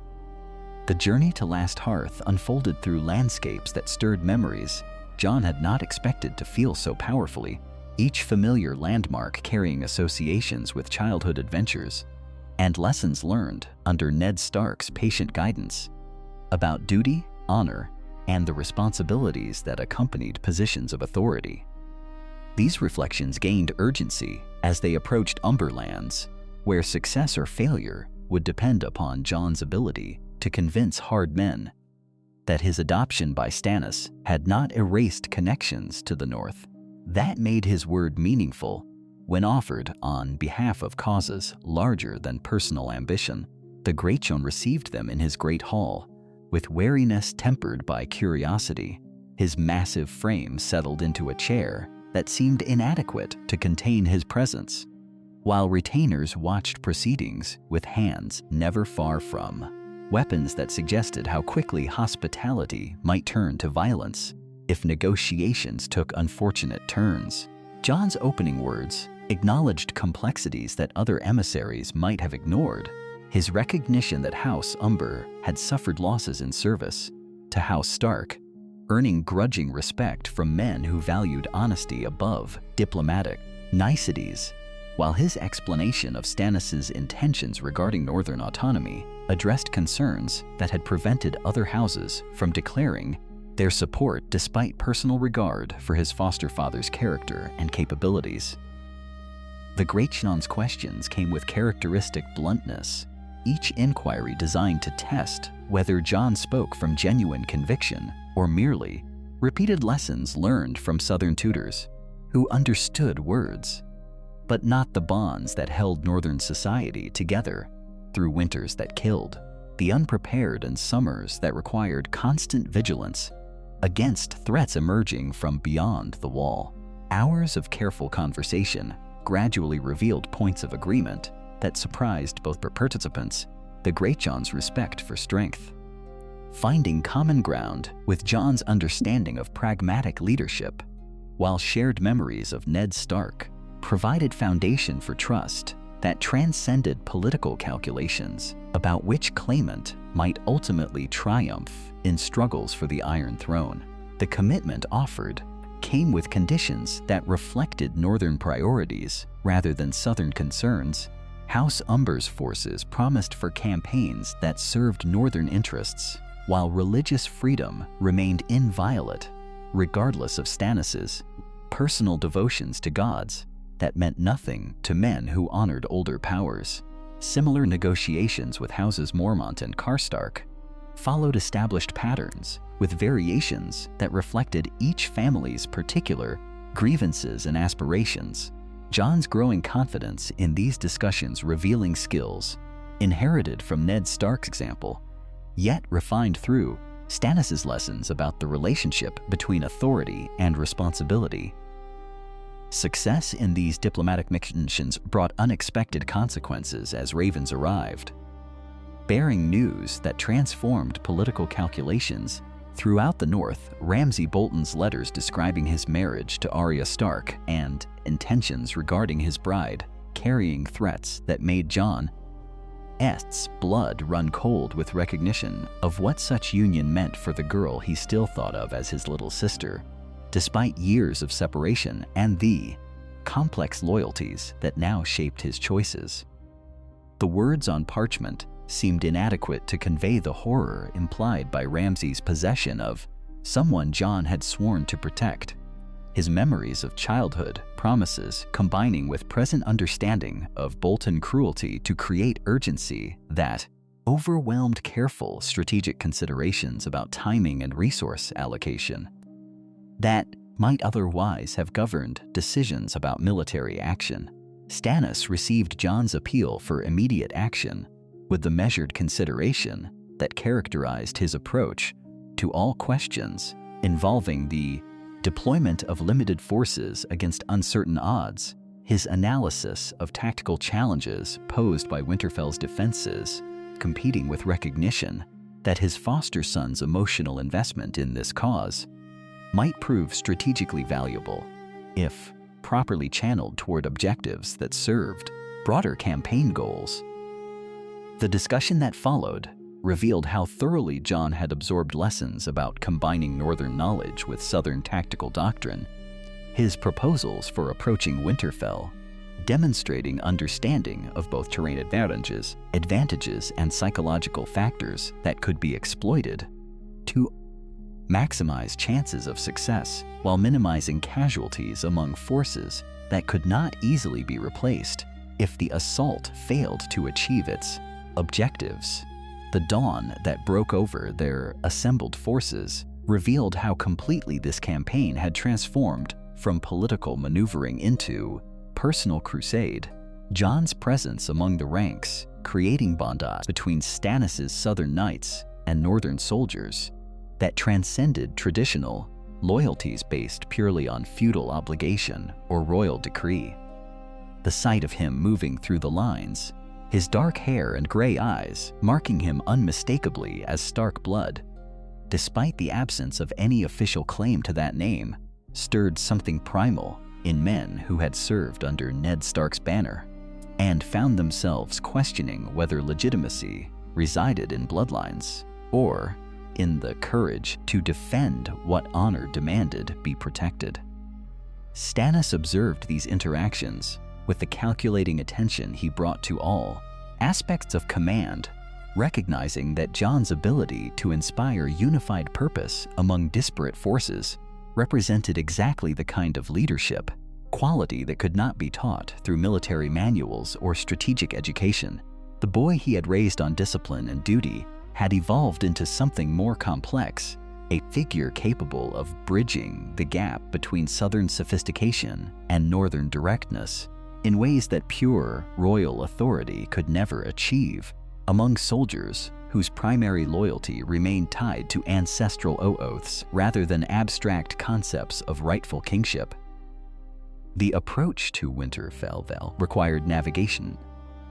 The journey to Last Hearth unfolded through landscapes that stirred memories Jon had not expected to feel so powerfully, each familiar landmark carrying associations with childhood adventures and lessons learned under Ned Stark's patient guidance about duty, honor, and the responsibilities that accompanied positions of authority. These reflections gained urgency as they approached Umberlands, where success or failure would depend upon Jon's ability to convince hard men that his adoption by Stannis had not erased connections to the north. That made his word meaningful when offered on behalf of causes larger than personal ambition. The Great Jon received them in his great hall, with wariness tempered by curiosity. His massive frame settled into a chair, that seemed inadequate to contain his presence, while retainers watched proceedings with hands never far from weapons that suggested how quickly hospitality might turn to violence if negotiations took unfortunate turns. Jon's opening words acknowledged complexities that other emissaries might have ignored. His recognition that House Umber had suffered losses in service to House Stark, earning grudging respect from men who valued honesty above diplomatic niceties, while his explanation of Stannis' intentions regarding northern autonomy addressed concerns that had prevented other houses from declaring their support despite personal regard for his foster father's character and capabilities. The Great Jon's questions came with characteristic bluntness, each inquiry designed to test whether Jon spoke from genuine conviction or merely repeated lessons learned from Southern tutors who understood words, but not the bonds that held Northern society together through winters that killed, the unprepared and summers that required constant vigilance against threats emerging from beyond the wall. Hours of careful conversation gradually revealed points of agreement that surprised both participants, the Great Jon's respect for strength. Finding common ground with Jon's understanding of pragmatic leadership, while shared memories of Ned Stark provided foundation for trust that transcended political calculations about which claimant might ultimately triumph in struggles for the Iron Throne. The commitment offered came with conditions that reflected Northern priorities rather than Southern concerns. House Umber's forces promised for campaigns that served Northern interests, while religious freedom remained inviolate, regardless of Stannis' personal devotions to gods that meant nothing to men who honored older powers. Similar negotiations with Houses Mormont and Karstark followed established patterns with variations that reflected each family's particular grievances and aspirations. Jon's growing confidence in these discussions revealing skills inherited from Ned Stark's example, yet refined through Stannis' lessons about the relationship between authority and responsibility. Success in these diplomatic missions brought unexpected consequences as ravens arrived, bearing news that transformed political calculations throughout the North. Ramsay Bolton's letters describing his marriage to Arya Stark and intentions regarding his bride, carrying threats that made Jon's blood run cold with recognition of what such union meant for the girl he still thought of as his little sister, despite years of separation and the complex loyalties that now shaped his choices. The words on parchment seemed inadequate to convey the horror implied by Ramsay's possession of someone Jon had sworn to protect. His memories of childhood promises combining with present understanding of Bolton cruelty to create urgency that overwhelmed careful strategic considerations about timing and resource allocation that might otherwise have governed decisions about military action. Stannis received Jon's appeal for immediate action with the measured consideration that characterized his approach to all questions involving the deployment of limited forces against uncertain odds. His analysis of tactical challenges posed by Winterfell's defenses, competing with recognition that his foster son's emotional investment in this cause might prove strategically valuable if properly channeled toward objectives that served broader campaign goals. The discussion that followed revealed how thoroughly Jon had absorbed lessons about combining Northern knowledge with Southern tactical doctrine. His proposals for approaching Winterfell, demonstrating understanding of both terrain advantages, and psychological factors that could be exploited to maximize chances of success while minimizing casualties among forces that could not easily be replaced if the assault failed to achieve its objectives. The dawn that broke over their assembled forces revealed how completely this campaign had transformed from political maneuvering into personal crusade. Jon's presence among the ranks, creating bondage between Stannis' Southern knights and Northern soldiers that transcended traditional loyalties based purely on feudal obligation or royal decree. The sight of him moving through the lines, his dark hair and gray eyes marking him unmistakably as Stark blood, despite the absence of any official claim to that name, stirred something primal in men who had served under Ned Stark's banner and found themselves questioning whether legitimacy resided in bloodlines or in the courage to defend what honor demanded be protected. Stannis observed these interactions with the calculating attention he brought to all aspects of command, recognizing that Jon's ability to inspire unified purpose among disparate forces represented exactly the kind of leadership quality that could not be taught through military manuals or strategic education. The boy he had raised on discipline and duty had evolved into something more complex, a figure capable of bridging the gap between southern sophistication and northern directness in ways that pure royal authority could never achieve. Among soldiers whose primary loyalty remained tied to ancestral oaths rather than abstract concepts of rightful kingship. The approach to Winterfell required navigation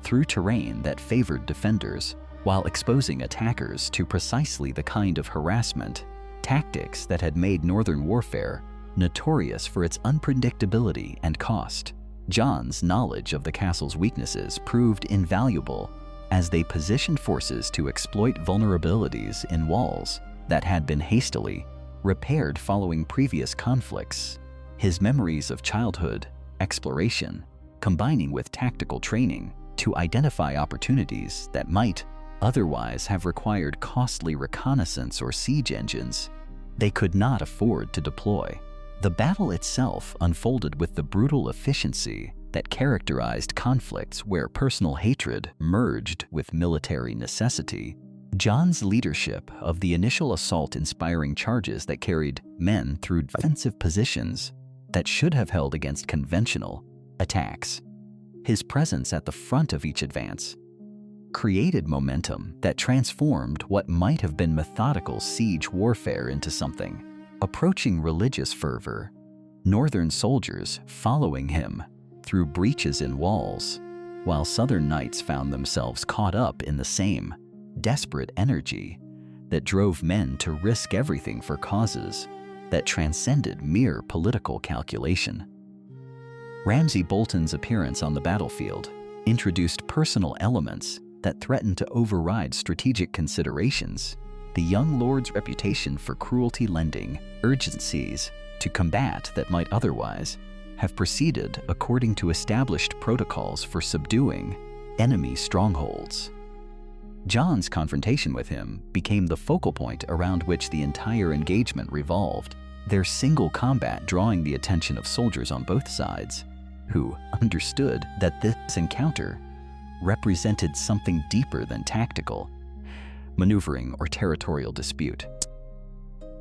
through terrain that favored defenders while exposing attackers to precisely the kind of harassment tactics that had made northern warfare notorious for its unpredictability and cost. Jon's knowledge of the castle's weaknesses proved invaluable as they positioned forces to exploit vulnerabilities in walls that had been hastily repaired following previous conflicts. His memories of childhood exploration, combining with tactical training to identify opportunities that might otherwise have required costly reconnaissance or siege engines they could not afford to deploy. The battle itself unfolded with the brutal efficiency that characterized conflicts where personal hatred merged with military necessity. Jon's leadership of the initial assault inspiring charges that carried men through defensive positions that should have held against conventional attacks. His presence at the front of each advance created momentum that transformed what might have been methodical siege warfare into something approaching religious fervor. Northern soldiers following him through breaches in walls, while southern knights found themselves caught up in the same desperate energy that drove men to risk everything for causes that transcended mere political calculation. Ramsay Bolton's appearance on the battlefield introduced personal elements that threatened to override strategic considerations. The young lord's reputation for cruelty lending urgencies to combat that might otherwise have proceeded according to established protocols for subduing enemy strongholds. Jon's confrontation with him became the focal point around which the entire engagement revolved, their single combat drawing the attention of soldiers on both sides, who understood that this encounter represented something deeper than tactical maneuvering or territorial dispute.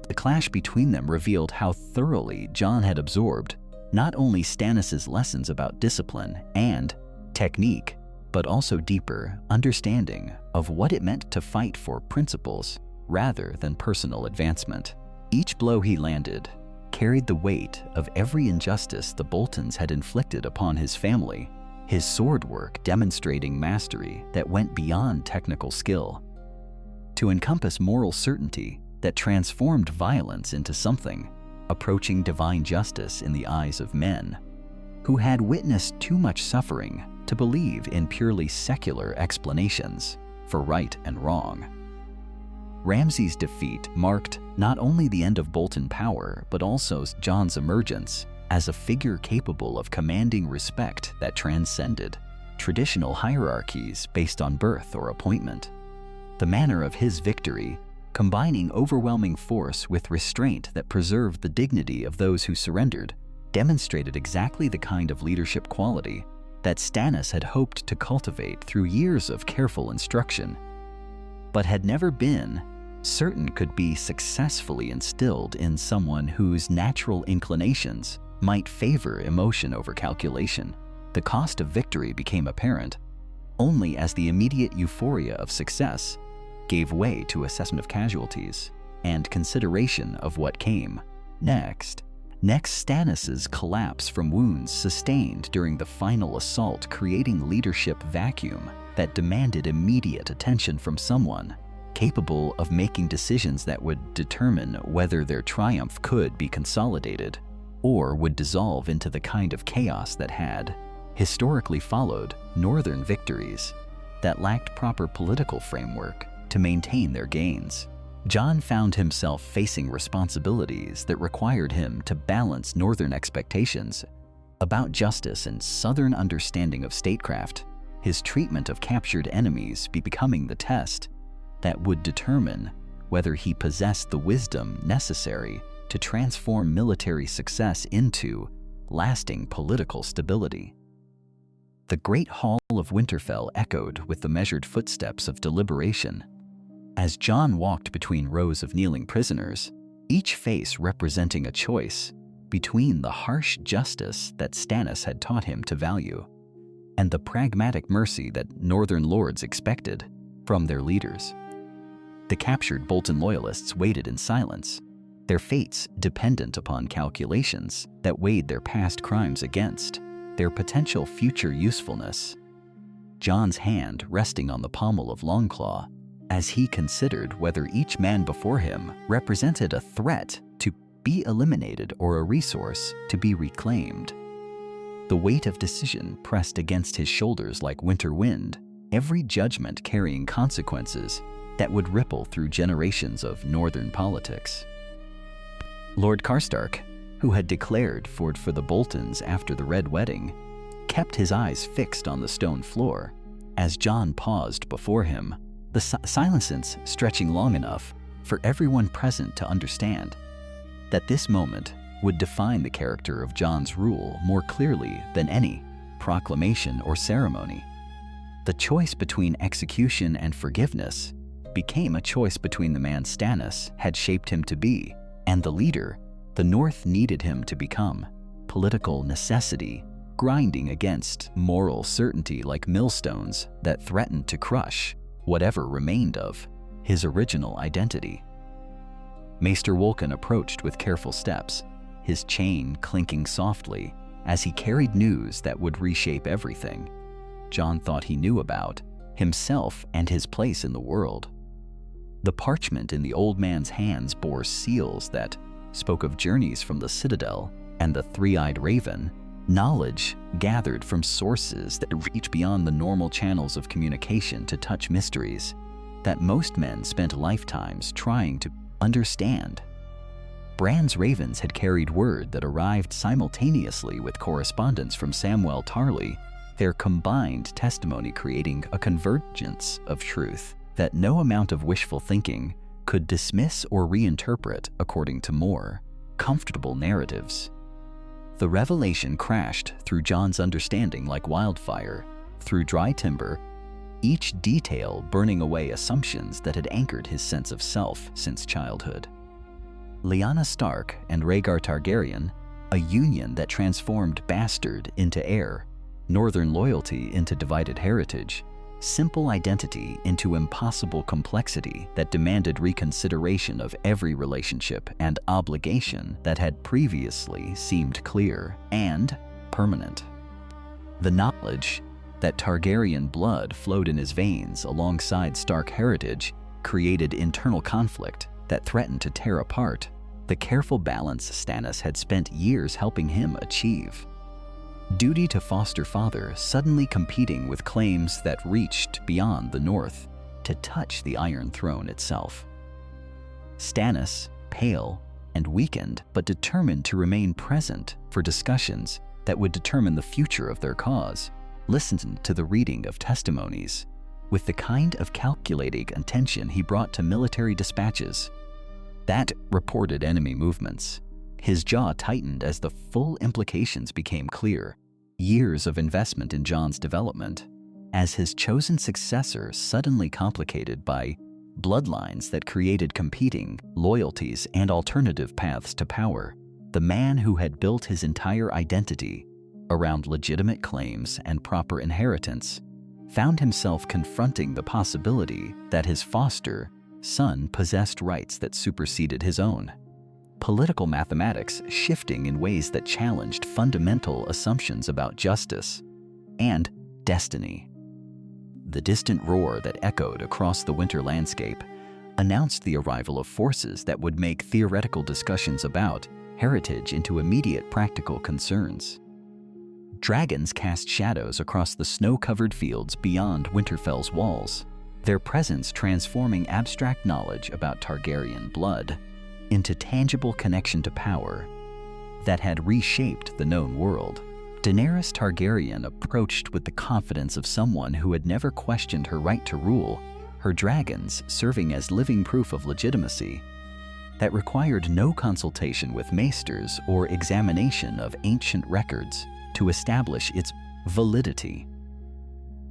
The clash between them revealed how thoroughly Jon had absorbed not only Stannis' lessons about discipline and technique, but also deeper understanding of what it meant to fight for principles rather than personal advancement. Each blow he landed carried the weight of every injustice the Boltons had inflicted upon his family, his sword work demonstrating mastery that went beyond technical skill to encompass moral certainty that transformed violence into something approaching divine justice in the eyes of men who had witnessed too much suffering to believe in purely secular explanations for right and wrong. Ramsay's defeat marked not only the end of Bolton power, but also Jon's emergence as a figure capable of commanding respect that transcended traditional hierarchies based on birth or appointment. The manner of his victory, combining overwhelming force with restraint that preserved the dignity of those who surrendered, demonstrated exactly the kind of leadership quality that Stannis had hoped to cultivate through years of careful instruction, but had never been certain could be successfully instilled in someone whose natural inclinations might favor emotion over calculation. The cost of victory became apparent only as the immediate euphoria of success gave way to assessment of casualties and consideration of what came Next, Stannis's collapse from wounds sustained during the final assault, creating leadership vacuum that demanded immediate attention from someone capable of making decisions that would determine whether their triumph could be consolidated or would dissolve into the kind of chaos that had historically followed northern victories that lacked proper political framework to maintain their gains. Jon found himself facing responsibilities that required him to balance northern expectations about justice and southern understanding of statecraft, his treatment of captured enemies becoming the test that would determine whether he possessed the wisdom necessary to transform military success into lasting political stability. The great hall of Winterfell echoed with the measured footsteps of deliberation. As Jon walked between rows of kneeling prisoners, each face representing a choice between the harsh justice that Stannis had taught him to value and the pragmatic mercy that northern lords expected from their leaders. The captured Bolton loyalists waited in silence, their fates dependent upon calculations that weighed their past crimes against their potential future usefulness. Jon's hand resting on the pommel of Longclaw as he considered whether each man before him represented a threat to be eliminated or a resource to be reclaimed. The weight of decision pressed against his shoulders like winter wind, every judgment carrying consequences that would ripple through generations of northern politics. Lord Karstark, who had declared for the Boltons after the Red Wedding, kept his eyes fixed on the stone floor as Jon paused before him, the silence stretching long enough for everyone present to understand that this moment would define the character of Jon's rule more clearly than any proclamation or ceremony. The choice between execution and forgiveness became a choice between the man Stannis had shaped him to be and the leader the North needed him to become. Political necessity grinding against moral certainty like millstones that threatened to crush whatever remained of his original identity. Maester Wolkan approached with careful steps, his chain clinking softly as he carried news that would reshape everything Jon thought he knew about himself and his place in the world. The parchment in the old man's hands bore seals that spoke of journeys from the Citadel and the three-eyed raven, knowledge gathered from sources that reach beyond the normal channels of communication to touch mysteries that most men spent lifetimes trying to understand. Bran's ravens had carried word that arrived simultaneously with correspondence from Samwell Tarly, their combined testimony creating a convergence of truth that no amount of wishful thinking could dismiss or reinterpret according to more comfortable narratives. The revelation crashed through Jon's understanding like wildfire, through dry timber, each detail burning away assumptions that had anchored his sense of self since childhood. Lyanna Stark and Rhaegar Targaryen, a union that transformed bastard into heir, northern loyalty into divided heritage, simple identity into impossible complexity that demanded reconsideration of every relationship and obligation that had previously seemed clear and permanent. The knowledge that Targaryen blood flowed in his veins alongside Stark heritage created internal conflict that threatened to tear apart the careful balance Stannis had spent years helping him achieve. Duty to foster father suddenly competing with claims that reached beyond the North to touch the Iron Throne itself. Stannis, pale and weakened but determined to remain present for discussions that would determine the future of their cause, listened to the reading of testimonies with the kind of calculating attention he brought to military dispatches that reported enemy movements. His jaw tightened as the full implications became clear. Years of investment in Jon's development, as his chosen successor suddenly complicated by bloodlines that created competing loyalties and alternative paths to power. The man who had built his entire identity around legitimate claims and proper inheritance found himself confronting the possibility that his foster son possessed rights that superseded his own. political mathematics shifting in ways that challenged fundamental assumptions about justice and destiny. The distant roar that echoed across the winter landscape announced the arrival of forces that would make theoretical discussions about heritage into immediate practical concerns. Dragons cast shadows across the snow-covered fields beyond Winterfell's walls, their presence transforming abstract knowledge about Targaryen blood into tangible connection to power that had reshaped the known world. Daenerys Targaryen approached with the confidence of someone who had never questioned her right to rule, her dragons serving as living proof of legitimacy that required no consultation with maesters or examination of ancient records to establish its validity.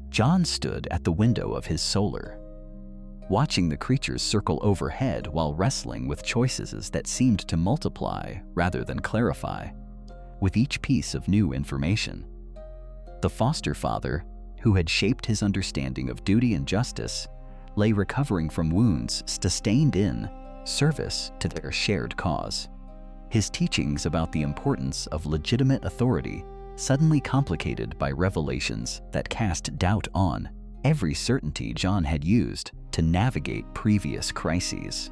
Jon stood at the window of his solar, watching the creatures circle overhead while wrestling with choices that seemed to multiply rather than clarify with each piece of new information. The foster father, who had shaped his understanding of duty and justice, lay recovering from wounds sustained in service to their shared cause. His teachings about the importance of legitimate authority suddenly complicated by revelations that cast doubt on every certainty Jon had used to navigate previous crises.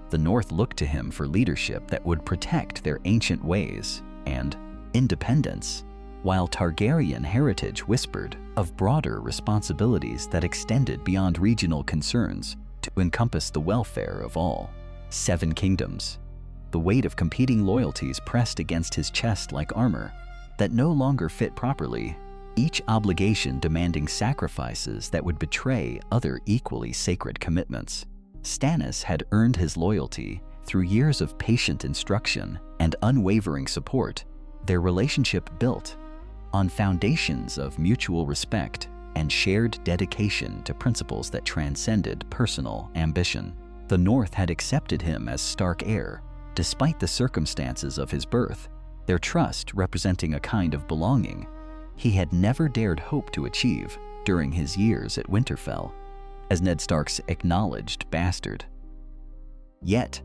The North looked to him for leadership that would protect their ancient ways and independence, while Targaryen heritage whispered of broader responsibilities that extended beyond regional concerns to encompass the welfare of all 7 kingdoms. The weight of competing loyalties pressed against his chest like armor that no longer fit properly, each obligation demanding sacrifices that would betray other equally sacred commitments. Stannis had earned his loyalty through years of patient instruction and unwavering support, their relationship built on foundations of mutual respect and shared dedication to principles that transcended personal ambition. The North had accepted him as Stark heir, despite the circumstances of his birth, their trust representing a kind of belonging he had never dared hope to achieve during his years at Winterfell, as Ned Stark's acknowledged bastard. Yet,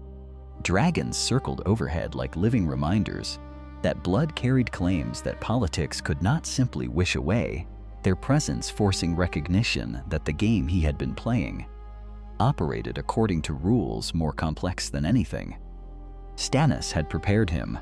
dragons circled overhead like living reminders that blood carried claims that politics could not simply wish away, their presence forcing recognition that the game he had been playing operated according to rules more complex than anything Stannis had prepared him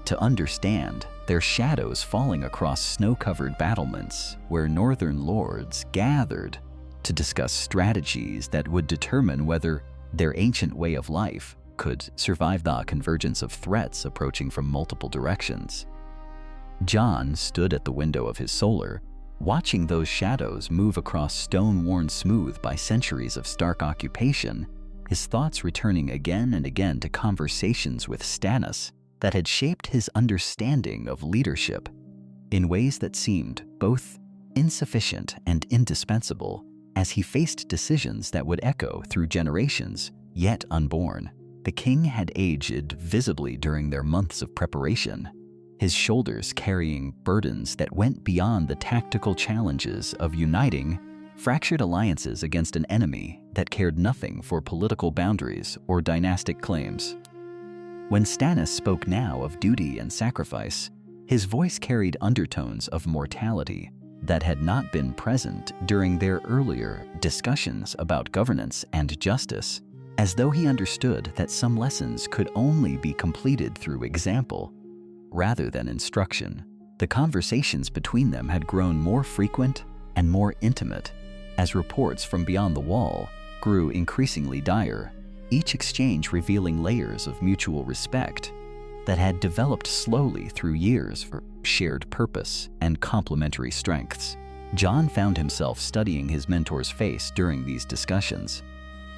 to understand, their shadows falling across snow-covered battlements where northern lords gathered to discuss strategies that would determine whether their ancient way of life could survive the convergence of threats approaching from multiple directions. Jon stood at the window of his solar, watching those shadows move across stone worn smooth by centuries of Stark occupation, his thoughts returning again and again to conversations with Stannis that had shaped his understanding of leadership in ways that seemed both insufficient and indispensable as he faced decisions that would echo through generations yet unborn. The king had aged visibly during their months of preparation, his shoulders carrying burdens that went beyond the tactical challenges of uniting fractured alliances against an enemy that cared nothing for political boundaries or dynastic claims. When Stannis spoke now of duty and sacrifice, his voice carried undertones of mortality that had not been present during their earlier discussions about governance and justice, as though he understood that some lessons could only be completed through example rather than instruction. The conversations between them had grown more frequent and more intimate as reports from beyond the wall grew increasingly dire, each exchange revealing layers of mutual respect that had developed slowly through years for shared purpose and complementary strengths. Jon found himself studying his mentor's face during these discussions,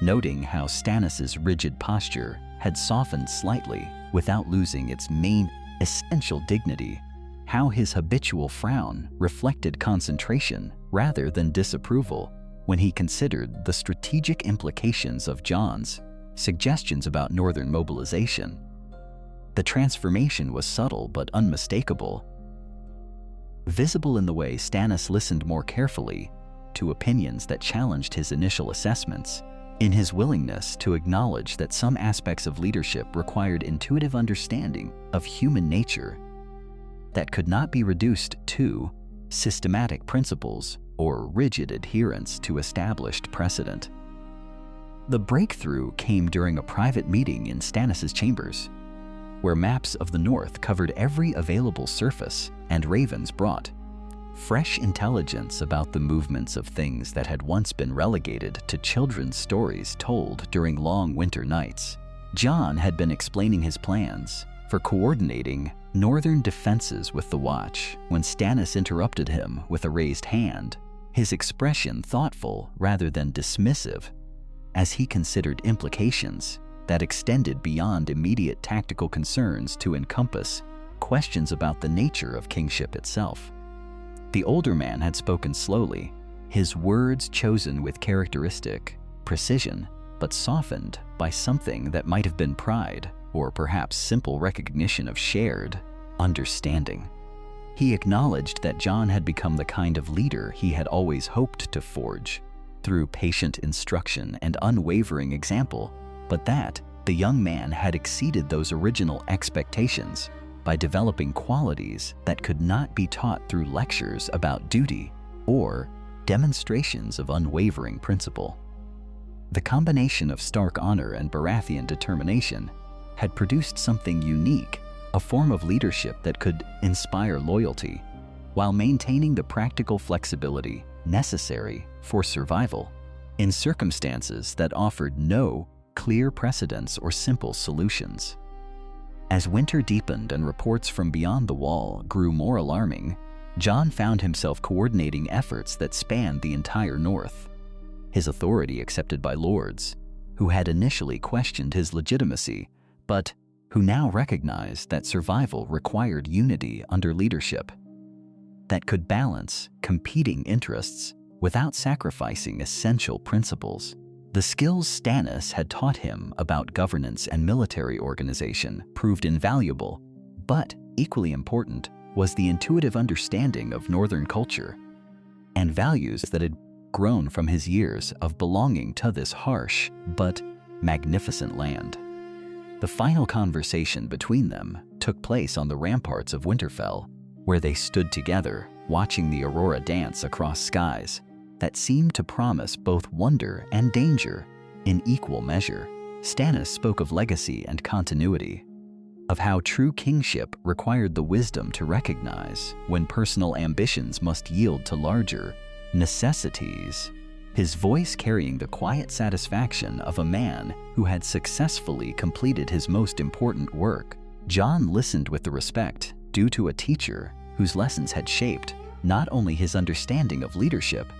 noting how Stannis' rigid posture had softened slightly without losing its main essential dignity, how his habitual frown reflected concentration rather than disapproval when he considered the strategic implications of Jon's suggestions about northern mobilization. The transformation was subtle but unmistakable, visible in the way Stannis listened more carefully to opinions that challenged his initial assessments, in his willingness to acknowledge that some aspects of leadership required intuitive understanding of human nature that could not be reduced to systematic principles or rigid adherence to established precedent. The breakthrough came during a private meeting in Stannis' chambers, where maps of the North covered every available surface and ravens brought fresh intelligence about the movements of things that had once been relegated to children's stories told during long winter nights. Jon had been explaining his plans for coordinating northern defenses with the Watch when Stannis interrupted him with a raised hand, his expression thoughtful rather than dismissive, as he considered implications that extended beyond immediate tactical concerns to encompass questions about the nature of kingship itself. The older man had spoken slowly, his words chosen with characteristic precision, but softened by something that might have been pride or perhaps simple recognition of shared understanding. He acknowledged that Jon had become the kind of leader he had always hoped to forge through patient instruction and unwavering example, but that the young man had exceeded those original expectations by developing qualities that could not be taught through lectures about duty or demonstrations of unwavering principle. The combination of Stark honor and Baratheon determination had produced something unique, a form of leadership that could inspire loyalty while maintaining the practical flexibility necessary for survival in circumstances that offered no clear precedents or simple solutions. As winter deepened and reports from beyond the wall grew more alarming, Jon found himself coordinating efforts that spanned the entire North. His authority accepted by lords, who had initially questioned his legitimacy, but who now recognized that survival required unity under leadership that could balance competing interests without sacrificing essential principles. The skills Stannis had taught him about governance and military organization proved invaluable, but equally important was the intuitive understanding of Northern culture and values that had grown from his years of belonging to this harsh but magnificent land. The final conversation between them took place on the ramparts of Winterfell, where they stood together, watching the aurora dance across skies that seemed to promise both wonder and danger in equal measure. Stannis spoke of legacy and continuity, of how true kingship required the wisdom to recognize when personal ambitions must yield to larger necessities, his voice carrying the quiet satisfaction of a man who had successfully completed his most important work. Jon listened with the respect due to a teacher whose lessons had shaped not only his understanding of leadership,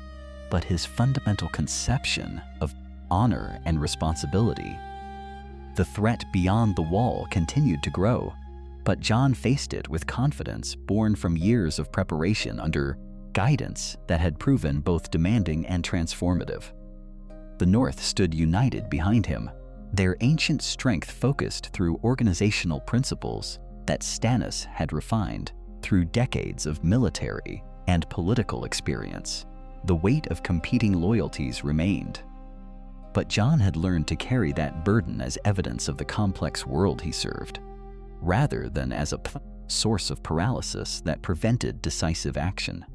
but his fundamental conception of honor and responsibility. The threat beyond the wall continued to grow, but Jon faced it with confidence born from years of preparation under guidance that had proven both demanding and transformative. The North stood united behind him, their ancient strength focused through organizational principles that Stannis had refined through decades of military and political experience. The weight of competing loyalties remained, but Jon had learned to carry that burden as evidence of the complex world he served, rather than as a source of paralysis that prevented decisive action.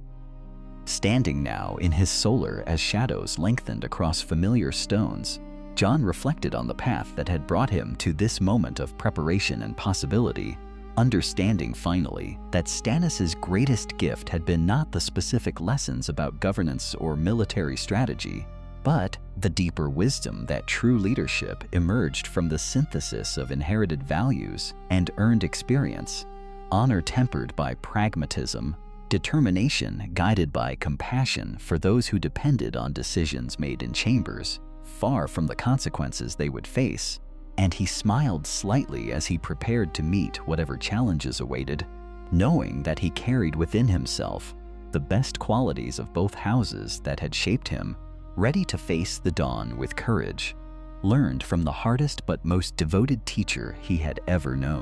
Standing now in his solar as shadows lengthened across familiar stones, Jon reflected on the path that had brought him to this moment of preparation and possibility, understanding finally that Stannis' greatest gift had been not the specific lessons about governance or military strategy, but the deeper wisdom that true leadership emerged from the synthesis of inherited values and earned experience, honor tempered by pragmatism, determination guided by compassion for those who depended on decisions made in chambers, far from the consequences they would face. And he smiled slightly as he prepared to meet whatever challenges awaited, knowing that he carried within himself the best qualities of both houses that had shaped him, ready to face the dawn with courage, learned from the hardest but most devoted teacher he had ever known.